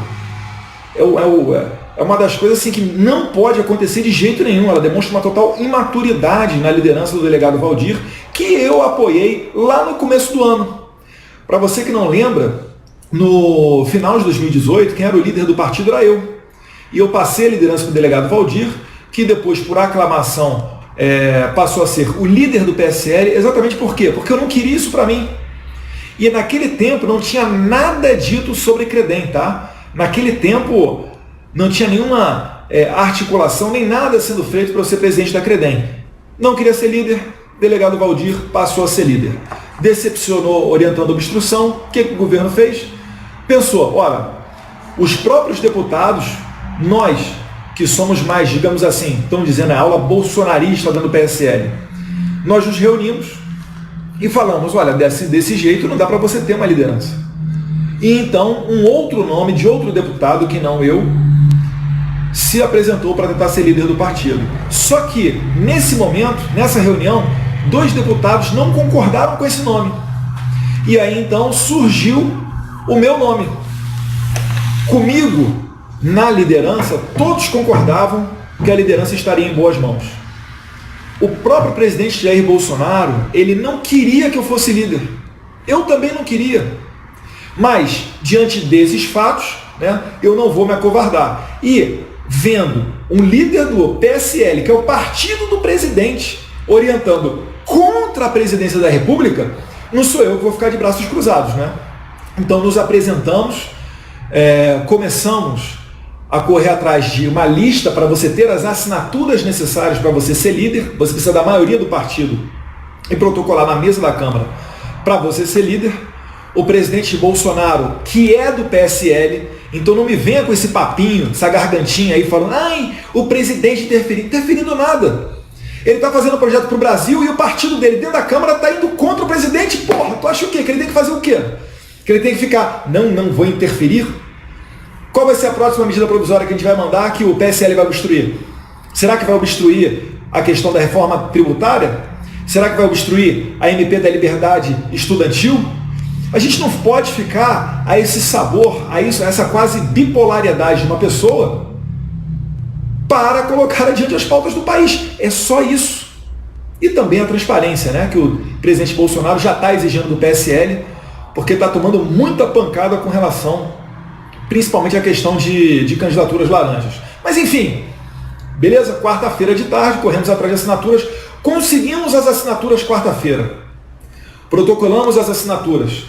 É uma das coisas assim que não pode acontecer de jeito nenhum. Ela demonstra uma total imaturidade na liderança do delegado Valdir, que eu apoiei lá no começo do ano. Para você que não lembra, no final de 2018, quem era o líder do partido era eu. E eu passei a liderança para o delegado Valdir, que depois, por aclamação, passou a ser o líder do PSL. Exatamente por quê? Porque eu não queria isso para mim. E naquele tempo não tinha nada dito sobre Credem, tá? Naquele tempo não tinha nenhuma articulação, nem nada sendo feito para eu ser presidente da Credem. Não queria ser líder, delegado Valdir passou a ser líder. Decepcionou orientando a obstrução. O que o governo fez? Pensou, ora, os próprios deputados, nós que somos mais, digamos assim, estão dizendo a aula bolsonarista dentro do PSL, nós nos reunimos e falamos, olha, desse jeito não dá para você ter uma liderança. E então um outro nome de outro deputado, que não eu, se apresentou para tentar ser líder do partido. Só que, nesse momento, nessa reunião, 2 deputados não concordaram com esse nome. E aí então surgiu o meu nome. Comigo, na liderança, todos concordavam que a liderança estaria em boas mãos. O próprio presidente Jair Bolsonaro, ele não queria que eu fosse líder. Eu também não queria. Mas, diante desses fatos, né, eu não vou me acovardar. E, vendo um líder do PSL, que é o partido do presidente, orientando contra a presidência da República, não sou eu que vou ficar de braços cruzados, né? Então nos apresentamos, começamos a correr atrás de uma lista para você ter as assinaturas necessárias para você ser líder. Você precisa da maioria do partido e protocolar na mesa da Câmara para você ser líder. O presidente Bolsonaro, que é do PSL, então não me venha com esse papinho, essa gargantinha aí falando, ai, o presidente interferindo nada. Ele está fazendo um projeto para o Brasil e o partido dele dentro da Câmara está indo contra o presidente. Porra, tu acha o quê? Que ele tem que fazer o quê? Que ele tem que ficar, não vou interferir? Qual vai ser a próxima medida provisória que a gente vai mandar que o PSL vai obstruir? Será que vai obstruir a questão da reforma tributária? Será que vai obstruir a MP da liberdade estudantil? A gente não pode ficar a esse sabor, a essa quase bipolariedade de uma pessoa para colocar adiante as pautas do país. É só isso. E também a transparência, né, que o presidente Bolsonaro já está exigindo do PSL, porque está tomando muita pancada com relação, principalmente à questão de candidaturas laranjas. Mas enfim, beleza? Quarta-feira de tarde, corremos atrás de assinaturas, conseguimos as assinaturas quarta-feira. Protocolamos as assinaturas.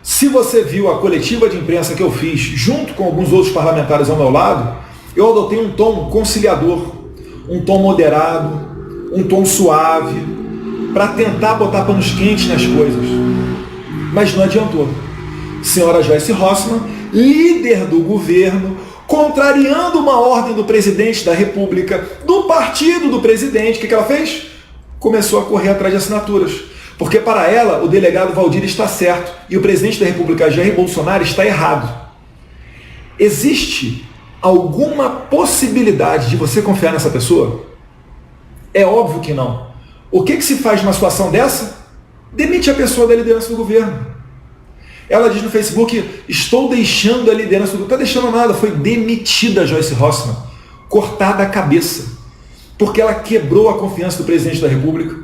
Se você viu a coletiva de imprensa que eu fiz, junto com alguns outros parlamentares ao meu lado, eu adotei um tom conciliador, um tom moderado, um tom suave, para tentar botar panos quentes nas coisas. Mas não adiantou. Senhora Joyce Rossmann, líder do governo, contrariando uma ordem do presidente da República, do partido do presidente, o que ela fez? Começou a correr atrás de assinaturas. Porque para ela, o delegado Valdir está certo e o presidente da República, Jair Bolsonaro, está errado. Existe alguma possibilidade de você confiar nessa pessoa? É óbvio que não. O que se faz numa situação dessa? Demite a pessoa da liderança do governo. Ela diz no Facebook, estou deixando a liderança do governo. Não está deixando nada, foi demitida a Joyce Hasselmann, cortada a cabeça, porque ela quebrou a confiança do presidente da República,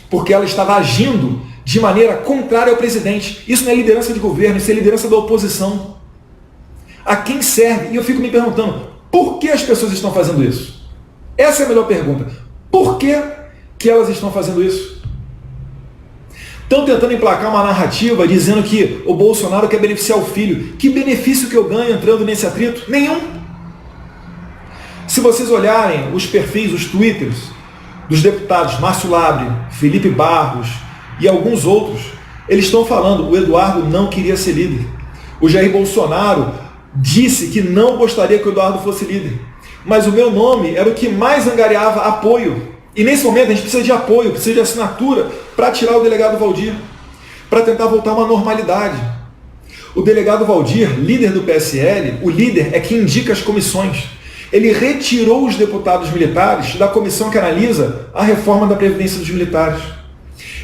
porque ela estava agindo de maneira contrária ao presidente. Isso não é liderança de governo, isso é liderança da oposição. A quem serve? E eu fico me perguntando, por que as pessoas estão fazendo isso? Essa é a melhor pergunta. Por que elas estão fazendo isso? Estão tentando emplacar uma narrativa dizendo que o Bolsonaro quer beneficiar o filho. Que benefício que eu ganho entrando nesse atrito? Nenhum. Se vocês olharem os perfis, os twitters dos deputados Márcio Labre, Felipe Barros e alguns outros, eles estão falando, o Eduardo não queria ser líder. O Jair Bolsonaro disse que não gostaria que o Eduardo fosse líder. Mas o meu nome era o que mais angariava apoio. E nesse momento a gente precisa de apoio, precisa de assinatura para tirar o delegado Valdir, para tentar voltar a uma normalidade. O delegado Valdir, líder do PSL, o líder é quem indica as comissões. Ele retirou os deputados militares da comissão que analisa a reforma da Previdência dos militares.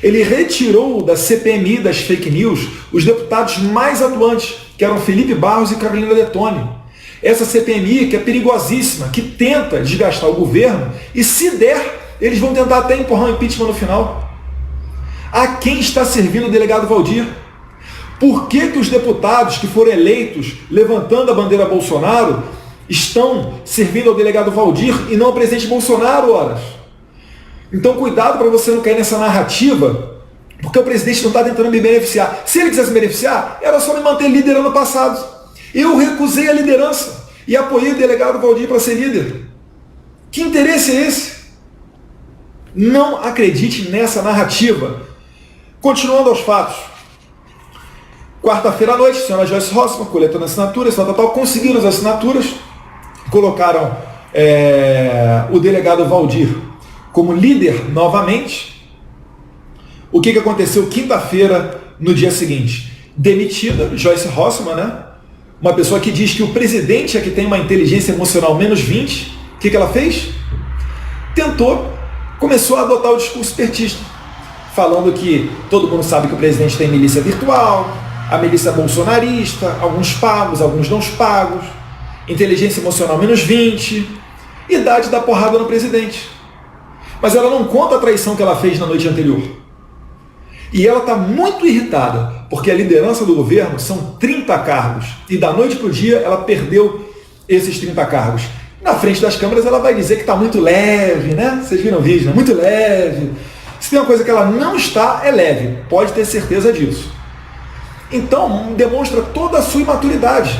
Ele retirou da CPMI, das fake news, os deputados mais atuantes, que eram Felipe Barros e Carolina Detoni. Essa CPMI que é perigosíssima, que tenta desgastar o governo e, se der, eles vão tentar até empurrar um impeachment no final. A quem está servindo o delegado Valdir? Por que os deputados que foram eleitos levantando a bandeira Bolsonaro estão servindo ao delegado Valdir e não ao presidente Bolsonaro, horas? Então cuidado para você não cair nessa narrativa, porque o presidente não está tentando me beneficiar. Se ele quisesse me beneficiar, era só me manter líder ano passado. Eu recusei a liderança e apoiei o delegado Valdir para ser líder. Que interesse é esse? Não acredite nessa narrativa. Continuando aos fatos. Quarta-feira à noite, a senhora Joyce Hasselmann, coletando assinaturas, conseguiram as assinaturas, colocaram o delegado Valdir como líder novamente. O que aconteceu quinta-feira, no dia seguinte? Demitida, Joyce Hasselmann, né? Uma pessoa que diz que o presidente é que tem uma inteligência emocional menos 20. O que ela fez? Começou a adotar o discurso petista, falando que todo mundo sabe que o presidente tem milícia virtual, a milícia bolsonarista, alguns pagos, alguns não pagos, inteligência emocional menos 20, idade da porrada no presidente. Mas ela não conta a traição que ela fez na noite anterior. E ela está muito irritada, porque a liderança do governo são 30 cargos, e da noite para o dia ela perdeu esses 30 cargos. Na frente das câmeras ela vai dizer que está muito leve, né? Vocês viram o vídeo, né? Muito leve. Se tem uma coisa que ela não está, é leve. Pode ter certeza disso. Então, demonstra toda a sua imaturidade.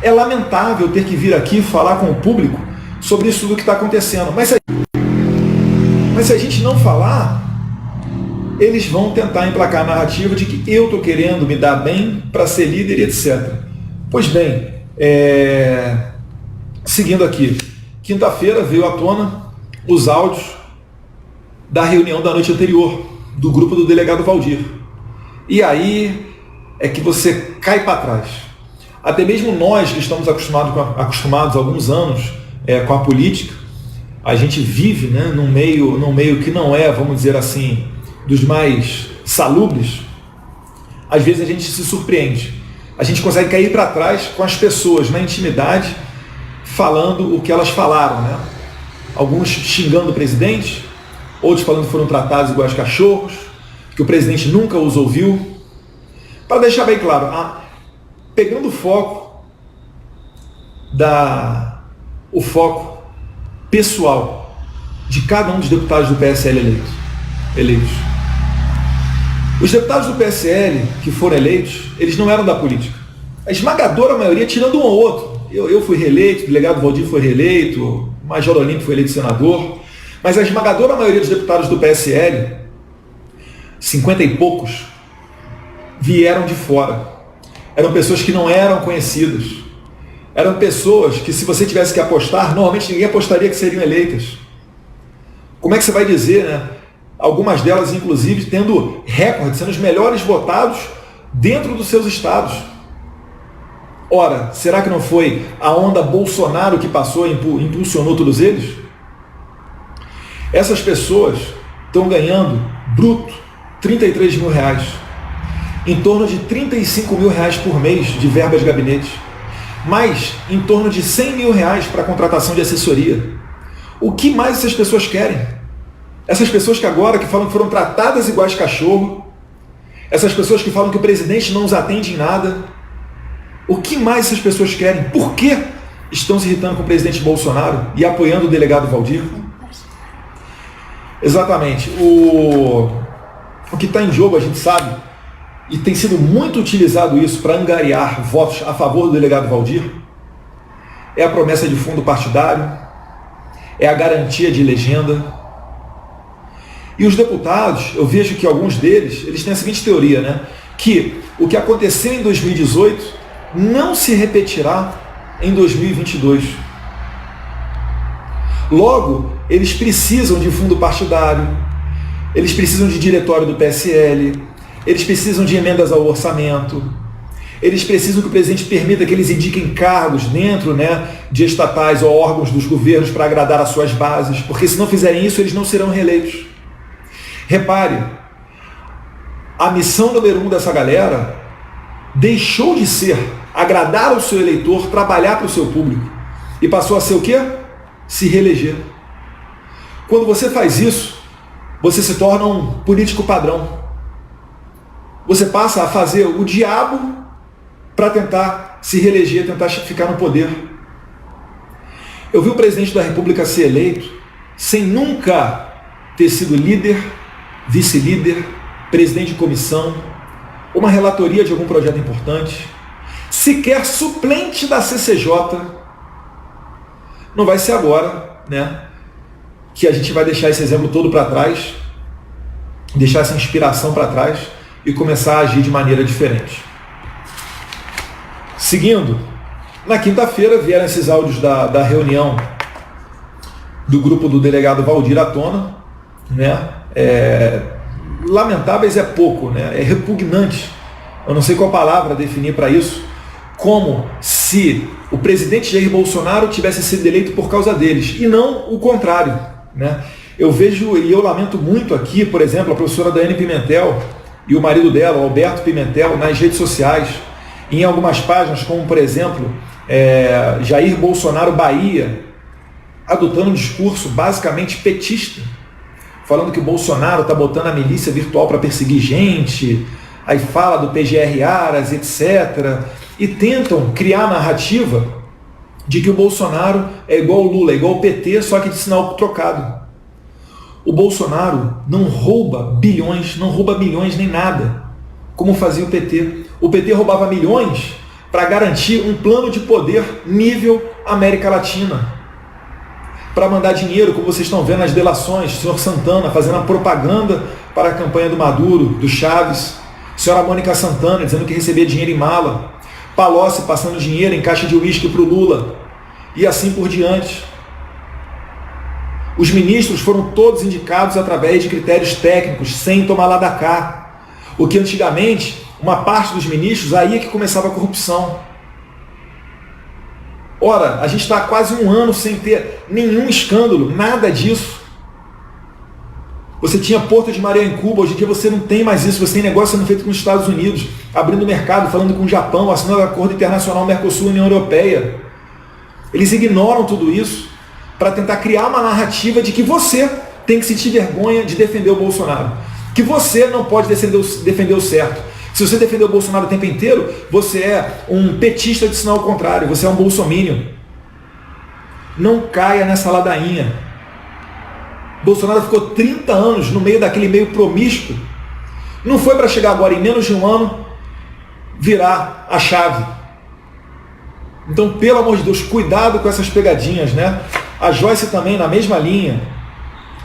É lamentável ter que vir aqui falar com o público sobre isso tudo que está acontecendo. Mas se a gente não falar, eles vão tentar emplacar a narrativa de que eu estou querendo me dar bem para ser líder e etc. Pois bem, seguindo aqui, quinta-feira veio à tona os áudios da reunião da noite anterior, do grupo do delegado Valdir. E aí é que você cai para trás. Até mesmo nós que estamos acostumados há alguns anos com a política, a gente vive, né, num meio que não é, vamos dizer assim, dos mais salubres. Às vezes a gente se surpreende. A gente consegue cair para trás com as pessoas na intimidade, falando o que elas falaram, né? Alguns xingando o presidente, outros falando que foram tratados igual cachorros, que o presidente nunca os ouviu. Para deixar bem claro, pegando o foco pessoal de cada um dos deputados do PSL eleitos. Os deputados do PSL que foram eleitos, eles não eram da política. A esmagadora maioria, tirando um ou outro. Eu fui reeleito, o delegado Valdir foi reeleito, o Major Olímpio foi eleito senador, mas a esmagadora maioria dos deputados do PSL, 50 e poucos, vieram de fora. Eram pessoas que não eram conhecidas. Eram pessoas que, se você tivesse que apostar, normalmente ninguém apostaria que seriam eleitas. Como é que você vai dizer, né? Algumas delas, inclusive, tendo recorde, sendo os melhores votados dentro dos seus estados. Ora, será que não foi a onda Bolsonaro que passou e impulsionou todos eles? Essas pessoas estão ganhando, bruto, 33 mil reais. Em torno de 35 mil reais por mês de verba de gabinete. Mais em torno de 100 mil reais para contratação de assessoria. O que mais essas pessoas querem? Essas pessoas que agora que falam que foram tratadas iguais cachorro, essas pessoas que falam que o presidente não os atende em nada, o que mais essas pessoas querem? Por que estão se irritando com o presidente Bolsonaro e apoiando o delegado Valdir? Exatamente. O que está em jogo, a gente sabe, e tem sido muito utilizado isso para angariar votos a favor do delegado Valdir, é a promessa de fundo partidário, é a garantia de legenda. E os deputados, eu vejo que alguns deles, eles têm a seguinte teoria, né? Que o que aconteceu em 2018 não se repetirá em 2022. Logo, eles precisam de fundo partidário, eles precisam de diretório do PSL, eles precisam de emendas ao orçamento, eles precisam que o presidente permita que eles indiquem cargos dentro, né, de estatais ou órgãos dos governos para agradar as suas bases, porque se não fizerem isso, eles não serão reeleitos. Repare, a missão número 1 dessa galera deixou de ser agradar o seu eleitor, trabalhar para o seu público, e passou a ser o quê? Se reeleger. Quando você faz isso, você se torna um político padrão. Você passa a fazer o diabo para tentar se reeleger, tentar ficar no poder. Eu vi o presidente da República ser eleito sem nunca ter sido líder, vice-líder, presidente de comissão, uma relatoria de algum projeto importante, sequer suplente da CCJ. Não vai ser agora, né, que a gente vai deixar esse exemplo todo para trás, deixar essa inspiração para trás e começar a agir de maneira diferente. Seguindo, na quinta-feira vieram esses áudios da reunião do grupo do delegado Valdir à tona, né? Lamentáveis é pouco, né? É repugnante. Eu não sei qual palavra definir para isso, como se o presidente Jair Bolsonaro tivesse sido eleito por causa deles, e não o contrário, né? Eu vejo, e eu lamento muito aqui, por exemplo, a professora Daiane Pimentel e o marido dela, o Alberto Pimentel, nas redes sociais, em algumas páginas, como por exemplo, Jair Bolsonaro Bahia, adotando um discurso basicamente petista, falando que o Bolsonaro está botando a milícia virtual para perseguir gente, aí fala do PGR Aras, etc. E tentam criar a narrativa de que o Bolsonaro é igual o Lula, é igual o PT, só que de sinal trocado. O Bolsonaro não rouba bilhões, não rouba milhões nem nada, como fazia o PT. O PT roubava milhões para garantir um plano de poder nível América Latina, para mandar dinheiro, como vocês estão vendo nas delações, o senhor Santana fazendo a propaganda para a campanha do Maduro, do Chaves, a senhora Mônica Santana dizendo que recebia dinheiro em mala, Palocci passando dinheiro em caixa de uísque para o Lula, e assim por diante. Os ministros foram todos indicados através de critérios técnicos, sem tomar lá da cá. O que antigamente, uma parte dos ministros, aí é que começava a corrupção. Ora, a gente está há quase um ano sem ter nenhum escândalo, nada disso. Você tinha Porto de Maria em Cuba, hoje em dia você não tem mais isso, você tem negócio sendo feito com os Estados Unidos, abrindo mercado, falando com o Japão, assinando acordo internacional Mercosul-União Europeia. Eles ignoram tudo isso para tentar criar uma narrativa de que você tem que sentir vergonha de defender o Bolsonaro, que você não pode defender o certo. Se você defender o Bolsonaro o tempo inteiro, você é um petista de sinal contrário, você é um bolsominion. Não caia nessa ladainha. Bolsonaro ficou 30 anos no meio daquele meio promíscuo. Não foi para chegar agora, em menos de um ano, virar a chave. Então, pelo amor de Deus, cuidado com essas pegadinhas, né? A Joyce também, na mesma linha,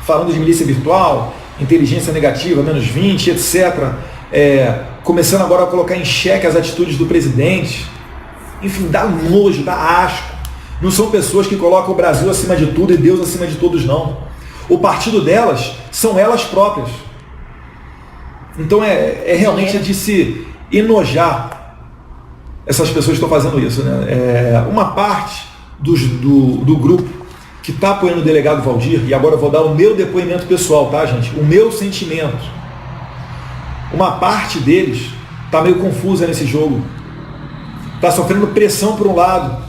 falando de milícia virtual, inteligência negativa, menos 20, etc., começando agora a colocar em xeque as atitudes do presidente. Enfim, dá nojo, dá asco. Não são pessoas que colocam o Brasil acima de tudo e Deus acima de todos, não. O partido delas são elas próprias. Então é realmente de se enojar. essas pessoas estão fazendo isso, né? Uma parte do grupo que está apoiando o delegado Valdir, e agora eu vou dar o meu depoimento pessoal, tá, gente? O meu sentimento. Uma parte deles está meio confusa nesse jogo. Está sofrendo pressão por um lado,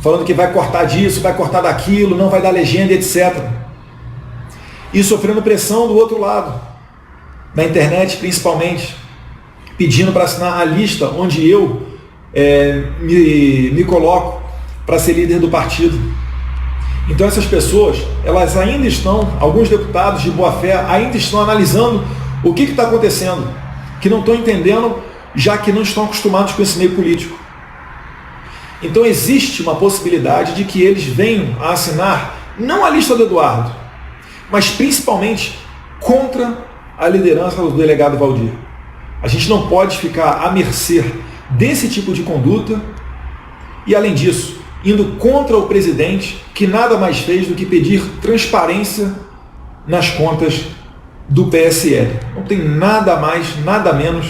falando que vai cortar disso, vai cortar daquilo, não vai dar legenda, etc. E sofrendo pressão do outro lado, na internet principalmente, pedindo para assinar a lista onde eu me coloco para ser líder do partido. Então essas pessoas, elas ainda estão, alguns deputados de boa fé, ainda estão analisando o que está acontecendo, que não estão entendendo, já que não estão acostumados com esse meio político. Então existe uma possibilidade de que eles venham a assinar, não a lista do Eduardo, mas principalmente contra a liderança do delegado Valdir. A gente não pode ficar à mercê desse tipo de conduta e, além disso, indo contra o presidente, que nada mais fez do que pedir transparência nas contas do PSL. Não tem nada mais, nada menos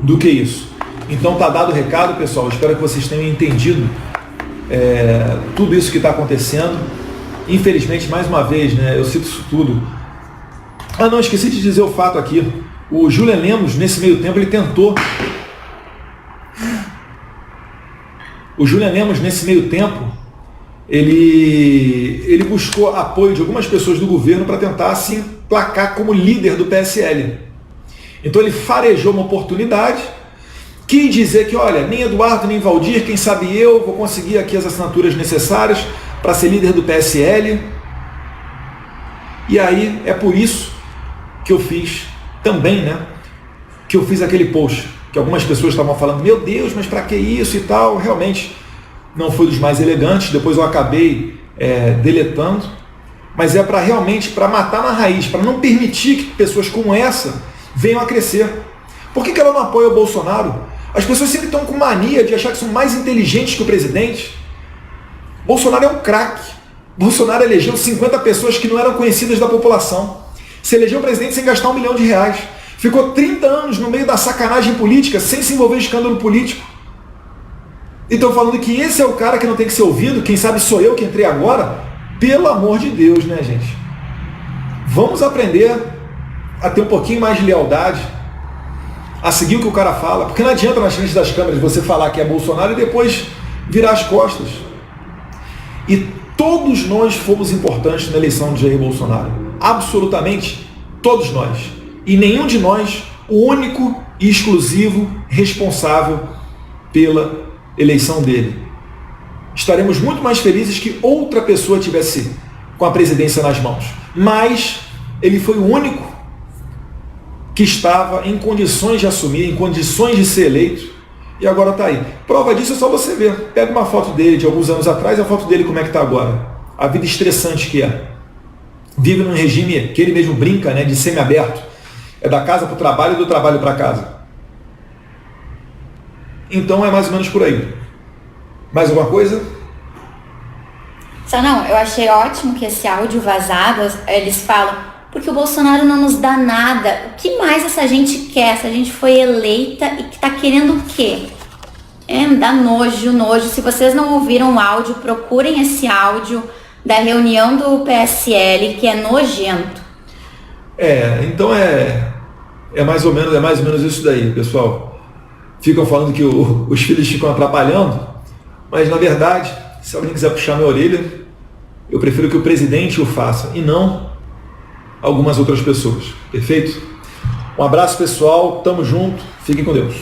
do que isso. Então está dado o recado, pessoal. Espero que vocês tenham entendido tudo isso que está acontecendo. Infelizmente, mais uma vez, né, eu cito isso tudo. Ah, não, esqueci de dizer o fato aqui. O Julian Lemos, nesse meio tempo, ele tentou... O Julian Lemos, nesse meio tempo, ele buscou apoio de algumas pessoas do governo para tentar se emplacar como líder do PSL. Então ele farejou uma oportunidade, quis dizer que, olha, nem Eduardo, nem Valdir, quem sabe eu vou conseguir aqui as assinaturas necessárias para ser líder do PSL. E aí é por isso que eu fiz também, né? Que eu fiz aquele post, que algumas pessoas estavam falando, meu Deus, mas para que isso e tal? Realmente não foi dos mais elegantes, depois eu acabei deletando, mas é para realmente, para matar na raiz, para não permitir que pessoas como essa venham a crescer. Por que ela não apoia o Bolsonaro? As pessoas sempre estão com mania de achar que são mais inteligentes que o presidente. Bolsonaro é um craque. Bolsonaro elegeu 50 pessoas que não eram conhecidas da população. Se elegeu presidente sem gastar R$1 milhão. Ficou 30 anos no meio da sacanagem política, sem se envolver em escândalo político. E estão falando que esse é o cara que não tem que ser ouvido, quem sabe sou eu que entrei agora. Pelo amor de Deus, né, gente? Vamos aprender a ter um pouquinho mais de lealdade, a seguir o que o cara fala, porque não adianta nas frente das câmeras você falar que é Bolsonaro e depois virar as costas. E todos nós fomos importantes na eleição de Jair Bolsonaro. Absolutamente todos nós. E nenhum de nós o único e exclusivo responsável pela eleição dele. Estaremos muito mais felizes que outra pessoa tivesse com a presidência nas mãos. Mas ele foi o único que estava em condições de assumir, em condições de ser eleito, e agora está aí. Prova disso é só você ver. Pega uma foto dele de alguns anos atrás e a foto dele como é que está agora. A vida estressante que é. Vive num regime que ele mesmo brinca, né, de semiaberto. É da casa para o trabalho e do trabalho para casa. Então é mais ou menos por aí. Mais alguma coisa? Só não, eu achei ótimo que esse áudio vazado, eles falam, porque o Bolsonaro não nos dá nada. O que mais essa gente quer? Essa gente foi eleita e que tá querendo o quê? Me dá nojo. Se vocês não ouviram o áudio, procurem esse áudio da reunião do PSL, que é nojento. Então é mais ou menos isso daí, pessoal. Ficam falando que os filhos ficam atrapalhando, mas na verdade, se alguém quiser puxar minha orelha, eu prefiro que o presidente o faça e não algumas outras pessoas. Perfeito? Um abraço, pessoal. Tamo junto. Fiquem com Deus.